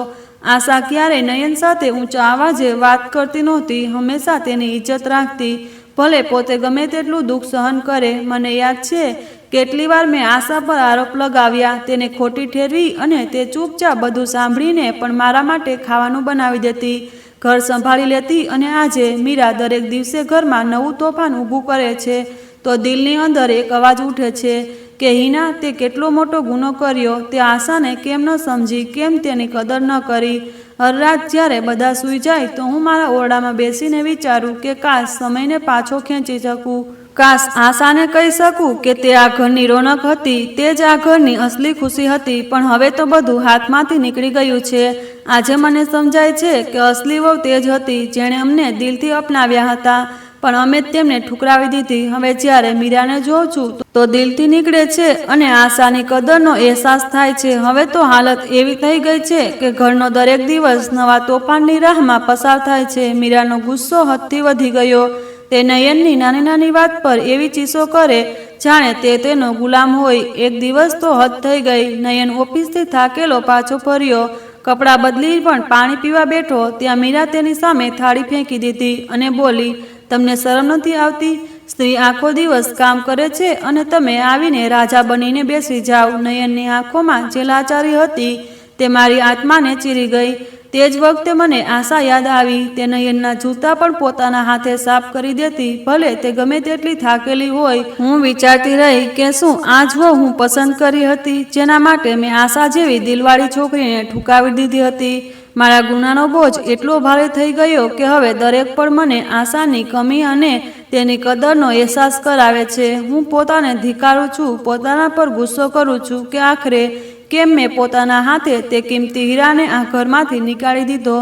આશા ક્યારેય નયન સાથે ઊંચા આવાજે વાત કરતી નહોતી, હંમેશા તેની ઇજ્જત રાખતી, ભલે પોતે ગમે તેટલું દુઃખ સહન કરે. મને યાદ છે કેટલી વાર મેં આશા પર આરોપ લગાવ્યા, તેને ખોટી ઠેરવી, અને તે ચૂપચાપ બધું સાંભળીને પણ મારા માટે ખાવાનું બનાવી દેતી, ઘર સંભાળી લેતી. અને આજે મીરા દરેક દિવસે ઘરમાં નવું તોફાન ઊભું કરે છે તો દિલની અંદર એક અવાજ ઉઠે છે કે હિના, તે કેટલો મોટો ગુનો કર્યો. તે આશાને કેમ ન સમજી, કેમ તેની કદર ન કરી. હર રાત જ્યારે બધા સૂઈ જાય તો હું મારા ઓરડામાં બેસીને વિચારું કે કાશ સમયને પાછો ખેંચી શકું. કાશ આશાને કહી શકું કે તે આ ઘરની રોનક હતી, તે જ આ ઘરની અસલી ખુશી હતી. પણ હવે તો બધું હાથમાંથી નીકળી ગયું છે. આજે મને સમજાય છે કે અસલી વહુ તે જ હતી જેણે અમને દિલથી અપનાવ્યા હતા, પણ અમે તેમને ઠુકરાવી દીધી. હવે જ્યારે મીરાને જોઉં છું તો દિલથી નીકળે છે અને આશાની કદરનો અહેસાસ થાય છે. હવે તો હાલત એવી થઈ ગઈ છે કે ઘરનો દરેક દિવસ નવા તોફાનની રાહમાં પસાર થાય છે. મીરાનો ગુસ્સો હદથી વધી ગયો. તે નયનની નાની નાની વાત પર એવી ચીસો કરે જાણે તે તેનો ગુલામ હોય. એક દિવસ તો હદ થઈ ગઈ. નયન ઓફિસથી થાકેલો પાછો ફર્યો. કપડાં બદલી પણ પાણી પીવા બેઠો ત્યાં મીરા તેની સામે થાળી ફેંકી દીધી અને બોલી, તમને શરમ નથી આવતી? સ્ત્રી આખો દિવસ કામ કરે છે અને તમે આવીને રાજા બનીને બેસી જાઓ. નયનની આંખોમાં જે લાચારી હતી તે મારી આત્માને ચીરી ગઈ. તે જ વખતે મને આશા યાદ આવી. તે નયનના જૂતા પણ પોતાના હાથે સાફ કરી દેતી, ભલે તે ગમે તેટલી થાકેલી હોય. હું વિચારતી રહી કે શું આ જ હું પસંદ કરી હતી, જેના માટે મેં આશા જેવી દિલવાળી છોકરીને ઠુકાવી દીધી હતી. મારા ગુનાનો બોજ એટલો ભારે થઈ ગયો કે હવે દરેક પળ મને આશાની કમી અને તેની કદરનો અહેસાસ કરાવે છે. હું પોતાને ધિક્કારું છું, પોતાના પર ગુસ્સો કરું છું કે આખરે કેમ મેં પોતાના હાથે તે કિંમતી હીરાને આ ઘરમાંથી નીકાળી દીધો.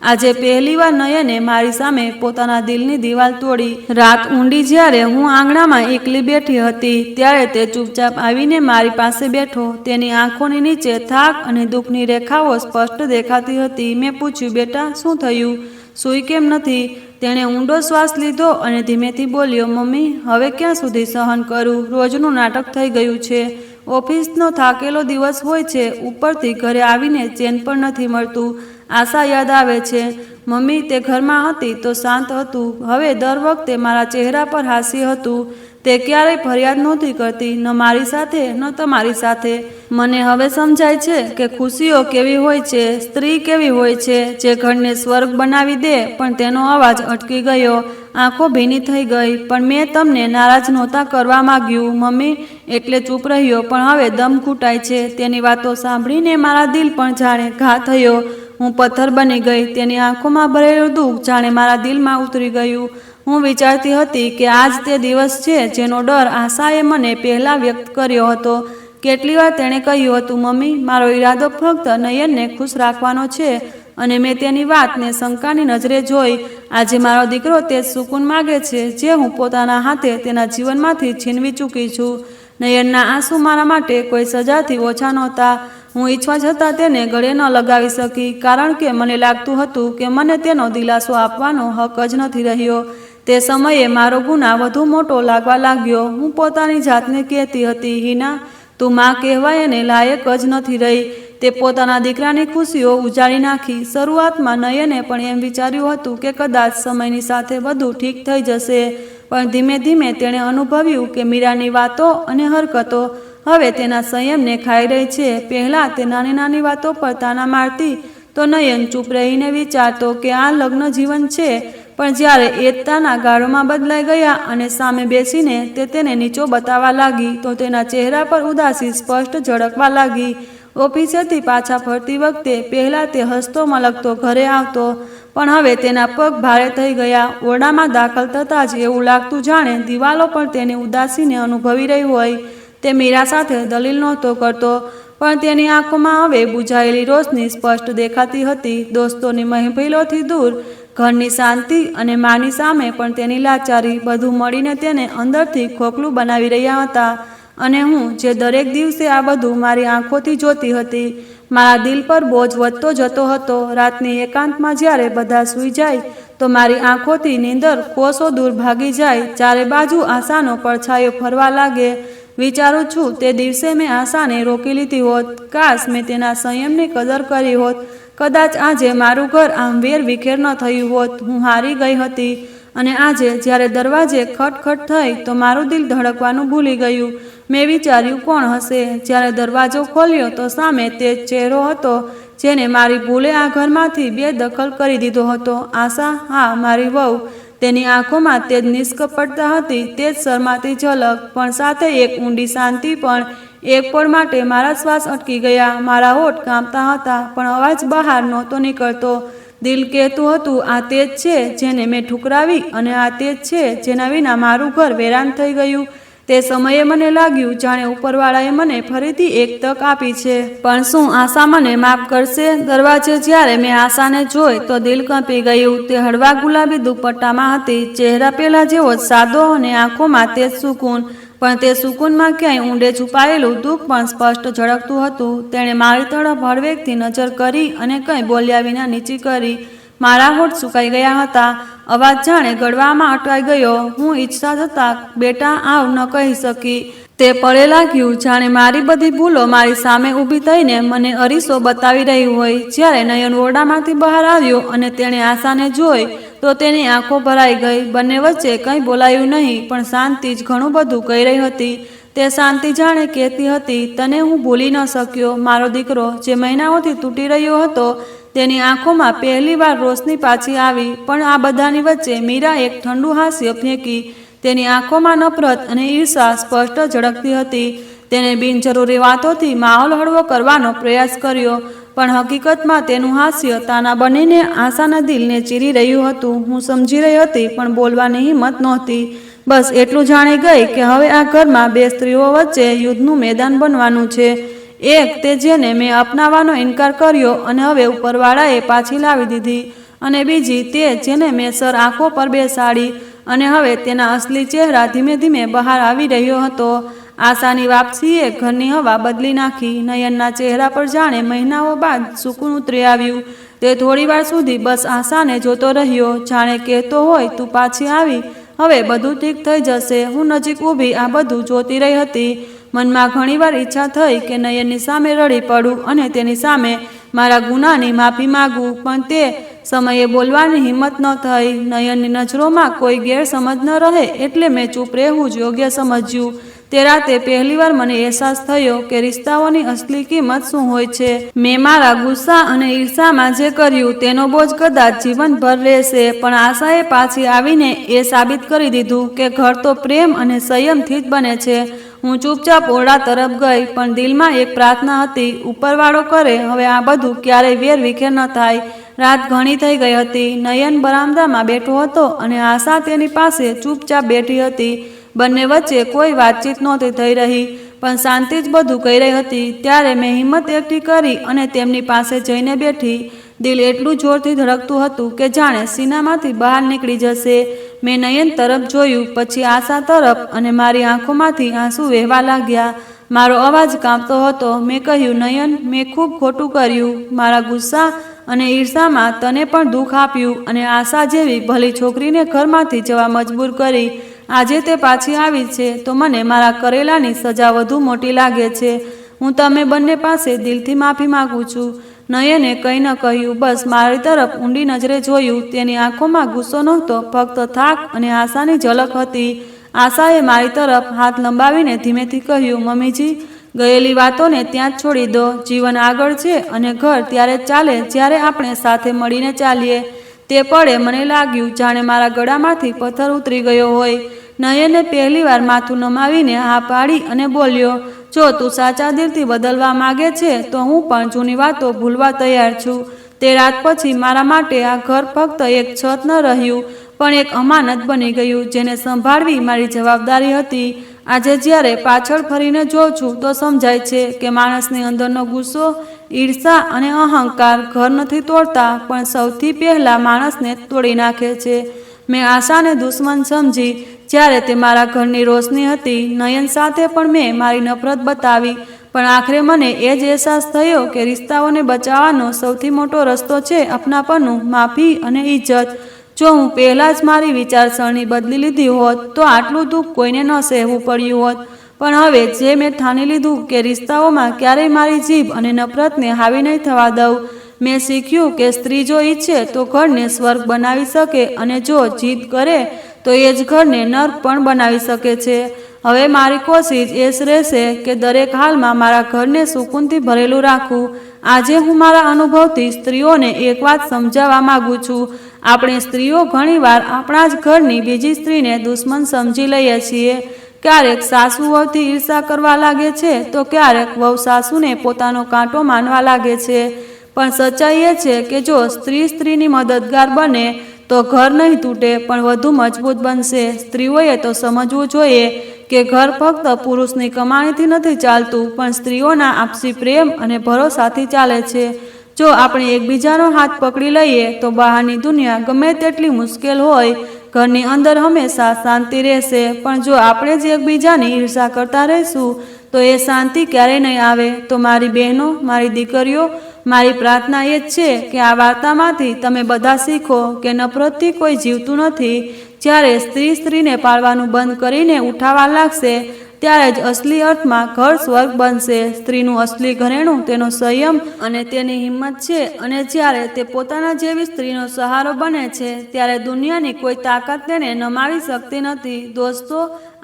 આજે પહેલીવાર નયને મારી સામે પોતાના દિલની દિવાલ તોડી. રાત ઊંડી જ્યારે હું આંગણામાં એકલી બેઠી હતી ત્યારે તે ચૂપચાપ આવીને મારી પાસે બેઠો. તેની આંખોની નીચે થાક અને દુઃખની રેખાઓ સ્પષ્ટ દેખાતી હતી. મેં પૂછ્યું, બેટા શું થયું? સૂઈ કેમ નથી? તેણે ઊંડો શ્વાસ લીધો અને ધીમેથી બોલ્યો, મમ્મી હવે ક્યાં સુધી સહન કરું? રોજનું નાટક થઈ ગયું છે. ઓફિસનો થાકેલો દિવસ હોય છે, ઉપરથી ઘરે આવીને ચેન પણ નથી મળતું. આશા યાદ આવે છે. મમ્મી તે ઘરમાં હતી તો શાંત હતું. હવે દર વખતે મારા ચહેરા પર હાસ્ય હતું. તે ક્યારેય ફરિયાદ નહોતી કરતી, ન મારી સાથે ન તમારી સાથે. મને હવે સમજાય છે કે ખુશીઓ કેવી હોય છે, સ્ત્રી કેવી હોય છે, જે ઘરને સ્વર્ગ બનાવી દે. પણ તેનો અવાજ અટકી ગયો, આંખો ભીની થઈ ગઈ. પણ મેં તમને નારાજ નહોતા કરવા માંગ્યું મમ્મી, એટલે ચૂપ રહ્યો. પણ હવે દમ ઘૂંટાય છે. તેની વાતો સાંભળીને મારા દિલ પણ જાણે ઘા થયો. હું પથ્થર બની ગઈ. તેની આંખોમાં ભરેલું દુઃખ જાણે મારા દિલમાં ઉતરી ગયું. હું વિચારતી હતી કે આજ તે દિવસ છે જેનો ડર આશાએ મને પહેલા વ્યક્ત કર્યો હતો. કેટલી વાર તેણે કહ્યું હતું, મમ્મી મારો ઈરાદો ફક્ત નયનને ખુશ રાખવાનો છે, અને મેં તેની વાતને શંકાની નજરે જોઈ. આજે મારો દીકરો તે સુકૂન માગે છે જે હું પોતાના હાથે તેના જીવનમાંથી છીનવી ચૂકી છું. નયનના આંસુ મારા માટે કોઈ સજાથી ઓછા નહોતા. હું ઈચ્છવા છતાં તેને ગળે ન લગાવી શકી, કારણ કે મને લાગતું હતું કે મને તેનો દિલાસો આપવાનો હક જ નથી રહ્યો. તે સમયે મારો ગુના વધુ મોટો લાગવા લાગ્યો. હું પોતાની જાતને કહેતી હતી, હિના તું માં કહેવાય એને લાયક જ નથી રહી. તે પોતાના દીકરાની ખુશીઓ ઉજાડી નાખી. શરૂઆતમાં નયને પણ એમ વિચાર્યું હતું કે કદાચ સમયની સાથે બધું ઠીક થઈ જશે. પણ ધીમે ધીમે તેણે અનુભવ્યું કે મીરાની વાતો અને હરકતો હવે તેના સંયમને ખાઈ રહી છે. પહેલાં તે નાની નાની વાતો પર તાના મારતી તો નયન ચૂપ રહીને વિચારતો કે આ લગ્ન જીવન છે. પણ જ્યારે એ તાના ગાળોમાં બદલાઈ ગયા અને સામે બેસીને તે તેને નીચો બતાવવા લાગી તો તેના ચહેરા પર ઉદાસી સ્પષ્ટ ઝળકવા લાગી. ઓફિસેથી પાછા ફરતી વખતે પહેલાં તે હસતો મલકતો ઘરે આવતો, પણ હવે તેના પગ ભારે થઈ ગયા. ઓરડામાં દાખલ થતાં જ એવું લાગતું જાણે દિવાલો પણ તેની ઉદાસીને અનુભવી રહી હોય. તે મીરા સાથે દલીલ નહોતો કરતો, પણ તેની આંખોમાં હવે બુઝાયેલી રોશની સ્પષ્ટ દેખાતી હતી. દોસ્તોની મહેફિલોથી દૂર, ઘરની શાંતિ અને માની સામે પણ તેની લાચારી, બધું મળીને તેને અંદરથી ખોખલું બનાવી રહ્યા હતા. અને હું જે દરેક દિવસે આ બધું મારી આંખોથી જોતી હતી, મારા દિલ પર બોજ વધતો જતો હતો. રાતની એકાંતમાં જ્યારે બધા સૂઈ જાય તો મારી આંખોથી નીંદર કોસો દૂર ભાગી જાય. ચારે બાજુ આશાનો પડછાયો ફરવા લાગે. વિચારું છું તે દિવસે મેં આશાને રોકી લીધી હોત, કાશ મેં તેના સંયમની કદર કરી હોત. કદાચ આજે મારું ઘર આમ વેર વિખેર ન થયું હોત. હું હારી ગઈ હતી. અને આજે જ્યારે દરવાજે ખટખટ થઈ તો મારું દિલ ધડકવાનું ભૂલી ગયું. મેં વિચાર્યું કોણ હશે. જ્યારે દરવાજો ખોલ્યો તો સામે તે ચહેરો હતો જેને મારી ભૂલે આ ઘરમાંથી બેદખલ કરી દીધો હતો. આશા, હા મારી વહુ. તેની આંખોમાં તે જ નિષ્કપટતા હતી, તે જ શરમાતી ઝલક, પણ સાથે એક ઊંડી શાંતિ પણ. એક પળ માટે મારા શ્વાસ અટકી ગયા. મારા હોઠ કાંપતા હતા પણ અવાજ બહાર નહોતો નીકળતો. દિલ કહેતું હતું, આ તે જ છે જેને મેં ઠુકરાવી, અને આ તે જ છે જેના વિના મારું ઘર વેરાન થઈ ગયું. તે સમયે મને લાગ્યું જાણે ઉપરવાળાએ મને ફરીથી એક તક આપી છે. પણ શું આશા મને માફ કરશે? દરવાજે જ્યારે મેં આશાને જોઈ તો દિલ કંપી ગયું. તે હળવા ગુલાબી દુપટ્ટામાં હતી, ચહેરા પહેલા જેવો જ સાદો અને આંખોમાં તે જ સુકૂન. પણ તે સુકૂનમાં ક્યાંય ઊંડે છુપાયેલું દુઃખ પણ સ્પષ્ટ ઝળકતું હતું. તેણે મારી તરફ હળવેકથી નજર કરી અને કંઈ બોલ્યા વિના નીચી કરી. મારા હોઠ સુકાઈ ગયા હતા. અવાજ જાણે ગળવામાં અટવાઈ ગયો. હું ઈચ્છતા છતાં બેટા આવ ન કહી શકી. તે પડે લાગ્યું જાણે મારી બધી ભૂલો મારી સામે ઊભી થઈને મને અરીસો બતાવી રહી હોય। જ્યારે નયન ઓરડામાંથી બહાર આવ્યો અને તેણે આશાને જોઈ તો તેની આંખો ભરાઈ ગઈ। બંને વચ્ચે કંઈ બોલાયું નહીં, પણ શાંતિ જ ઘણું બધું કહી રહી હતી। તે શાંતિ જાણે કહેતી હતી, તને હું ભૂલી ન શક્યો મારો દીકરો। જે મહિનાઓથી તૂટી રહ્યો હતો તેની આંખોમાં પહેલીવાર રોશની પાછી આવી। પણ આ બધાની વચ્ચે મીરા એક ઠંડુ હાસ્ય ફેંકી। તેની આંખોમાં નફરત અને ઈર્ષા સ્પષ્ટ ઝળકતી હતી। તેણે બિનજરૂરી વાતોથી માહોલ હળવો કરવાનો પ્રયાસ કર્યો, પણ હકીકતમાં તેનું હાસ્ય તાના બનીને આશાના દિલને ચીરી રહ્યું હતું। હું સમજી રહી હતી, પણ બોલવાની હિંમત નહોતી। બસ એટલું જાણી ગઈ કે હવે આ ઘરમાં બે સ્ત્રીઓ વચ્ચે યુદ્ધનું મેદાન બનવાનું છે। એક તે જેને મેં અપનાવવાનો ઇનકાર કર્યો અને હવે ઉપરવાળાએ પાછી લાવી દીધી, અને બીજી તે જેને મેં સર આંખો પર બેસાડી અને હવે તેના અસલી ચહેરા ધીમે ધીમે બહાર આવી રહ્યો હતો। આશાની વાપસીએ ઘરની હવા બદલી નાખી। નયનના ચહેરા પર જાણે મહિનાઓ બાદ સુકૂન ઉતરી આવ્યું। તે થોડીવાર સુધી બસ આશાને જોતો રહ્યો, જાણે કહેતો હોય, તું પાછી આવી, હવે બધું ઠીક થઈ જશે। હું નજીક ઊભી આ બધું જોતી રહી હતી। મનમાં ઘણીવાર ઈચ્છા થઈ કે નયનની સામે રડી પડું અને તેની સામે મારા ગુનાની માફી માગું, પણ તે સમયે બોલવાની હિંમત ન થઈ। નયનની નજરોમાં કોઈ ગેરસમજ ન રહે એટલે મેં ચૂપ રહેવું જ યોગ્ય સમજ્યું। તે રાતે પહેલીવાર મને અહેસાસ થયો કે રિશ્તાઓની અસલી કિંમત શું હોય છે। મેં મારા ગુસ્સા અને ઈર્ષામાં જે કર્યું તેનો બોજ કદાચ જીવનભર રહેશે, પણ આશાએ પાછી આવીને એ સાબિત કરી દીધું કે ઘર તો પ્રેમ અને સંયમથી જ બને છે। હું ચૂપચાપ ઓરડા તરફ ગઈ, પણ દિલમાં એક પ્રાર્થના હતી, ઉપરવાળો કરે હવે આ બધું ક્યારેય વેરવિખેર ન થાય। રાત ઘણી થઈ ગઈ હતી। નયન બરામદામાં બેઠો હતો અને આશા તેની પાસે ચૂપચાપ બેઠી હતી। બંને વચ્ચે કોઈ વાતચીત નહોતી થઈ રહી, પણ શાંતિ જ બધું કહી રહી હતી। ત્યારે મેં હિંમત એકઠી કરી અને તેમની પાસે જઈને બેઠી। દિલ એટલું જોરથી ધડકતું હતું કે જાણે સીનામાંથી બહાર નીકળી જશે। મેં નયન તરફ જોયું, પછી આશા તરફ, અને મારી આંખોમાંથી આંસુ વહેવા લાગ્યા। મારો અવાજ કાંપતો હતો। મેં કહ્યું, નયન, મેં ખૂબ ખોટું કર્યું। મારા ગુસ્સા અને ઈર્ષામાં તને પણ દુઃખ આપ્યું અને આશા જેવી ભલી છોકરીને ઘરમાંથી જવા મજબૂર કરી। આજે તે પાછી આવી છે તો મને મારા કરેલાની સજા વધુ મોટી લાગે છે। હું તમે બંને પાસે દિલથી માફી માગું છું। નયને કંઈ ન કહ્યું, બસ મારી તરફ ઊંડી નજરે જોયું। તેની આંખોમાં ગુસ્સો નહોતો, ફક્ત થાક અને આશાની ઝલક હતી। આશાએ મારી તરફ હાથ લંબાવીને ધીમેથી કહ્યું, મમ્મીજી, ગયેલી વાતોને ત્યાં જ છોડી દો। જીવન આગળ છે અને ઘર ત્યારે જ ચાલે જ્યારે આપણે સાથે મળીને ચાલીએ। તે પળે મને લાગ્યું જાણે મારા ગળામાંથી પથ્થર ઉતરી ગયો હોય। નયને પહેલીવાર માથું નમાવીને હા પાડી અને બોલ્યો, જો તું સાચા દિલથી બદલવા માગે છે તો હું પણ જૂની વાતો ભૂલવા તૈયાર છું। તે રાત પછી મારા માટે આ ઘર ફક્ત એક છત ન રહ્યું, પણ એક અમાનત બની ગયું જેને સંભાળવી મારી જવાબદારી હતી। આજે જ્યારે પાછળ ફરીને જોઉં છું તો સમજાય છે કે માણસની અંદરનો ગુસ્સો, ઈર્ષા અને અહંકાર ઘર નથી તોડતા, પણ સૌથી પહેલાં માણસને તોડી નાખે છે। મેં આશાને દુશ્મન સમજી જ્યારે તે મારા ઘરની રોશની હતી। નયન સાથે પણ મેં મારી નફરત બતાવી, પણ આખરે મને એ જ અહેસાસ થયો કે રિશ્તાઓને બચાવવાનો સૌથી મોટો રસ્તો છે અપનાપણું, માફી અને ઇજ્જત। જો હું પહેલાં જ મારી વિચારસરણી બદલી લીધી હોત તો આટલું દુઃખ કોઈને ન સહેવું પડ્યું હોત। પણ હવે જે મેં ઠાની લીધું કે રિશ્તાઓમાં ક્યારેય મારી જીભ અને નફરતને હાવી નહીં થવા દઉં। મેં શીખ્યું કે સ્ત્રી જો ઈચ્છે તો ઘરને સ્વર્ગ બનાવી શકે, અને જો જીદ કરે તો એ જ ઘરને નર્ક પણ બનાવી શકે છે। હવે મારી કોશિશ એ જ રહેશે કે દરેક હાલમાં મારા ઘરને સુકૂનથી ભરેલું રાખું। આજે હું મારા અનુભવથી સ્ત્રીઓને એક વાત સમજાવવા માગું છું। આપણે સ્ત્રીઓ ઘણીવાર આપણા જ ઘરની બીજી સ્ત્રીને દુશ્મન સમજી લઈએ છીએ। ક્યારેક સાસુ વહુથી ઈર્ષા કરવા લાગે છે તો ક્યારેક વહુ સાસુને પોતાનો કાંટો માનવા લાગે છે। પણ સચ્ચાઈ એ છે કે જો સ્ત્રી સ્ત્રીની મદદગાર બને તો ઘર નહીં તૂટે પણ વધુ મજબૂત બનશે। સ્ત્રીઓએ તો સમજવું જોઈએ કે ઘર ફક્ત પુરુષની કમાણીથી નથી ચાલતું, પણ સ્ત્રીઓના આપસી પ્રેમ અને ભરોસાથી ચાલે છે। જો આપણે એકબીજાનો હાથ પકડી લઈએ તો બહારની દુનિયા ગમે તેટલી મુશ્કેલ હોય, ઘરની અંદર હંમેશા શાંતિ રહેશે। પણ જો આપણે જ એકબીજાની ઈર્ષા કરતા રહીશું તો એ શાંતિ ક્યારેય નહીં આવે। તો મારી બહેનો, મારી દીકરીઓ, મારી પ્રાર્થના એ જ છે કે આ વાર્તામાંથી તમે બધા શીખો કે નફરતથી કોઈ જીવતું નથી। જ્યારે સ્ત્રી સ્ત્રીને પાળવાનું બંધ કરીને ઉઠાવવા લાગશે, ત્યારે જ અસલી અર્થમાં ઘર સ્વર્ગ બનશે. સ્ત્રીનું અસલી ઘરેણું તેનો સંયમ અને તેની હિંમત છે, અને જ્યારે તે પોતાના જેવી સ્ત્રીનો સહારો બને છે ત્યારે દુનિયાની કોઈ તાકાત તેને નમાવી શકતી નથી. દોસ્તો,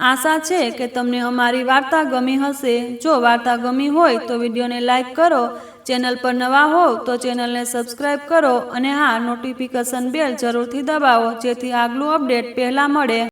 આશા છે કે તમને અમારી વાર્તા ગમી હશે. જો વાર્તા ગમી હોય તો વિડીયોને લાઈક કરો, ચેનલ પર નવા હોવ તો ચેનલને સબસ્ક્રાઈબ કરો, અને હા, નોટિફિકેશન બેલ જરૂરથી દબાવો જેથી આગલું અપડેટ પહેલાં મળે.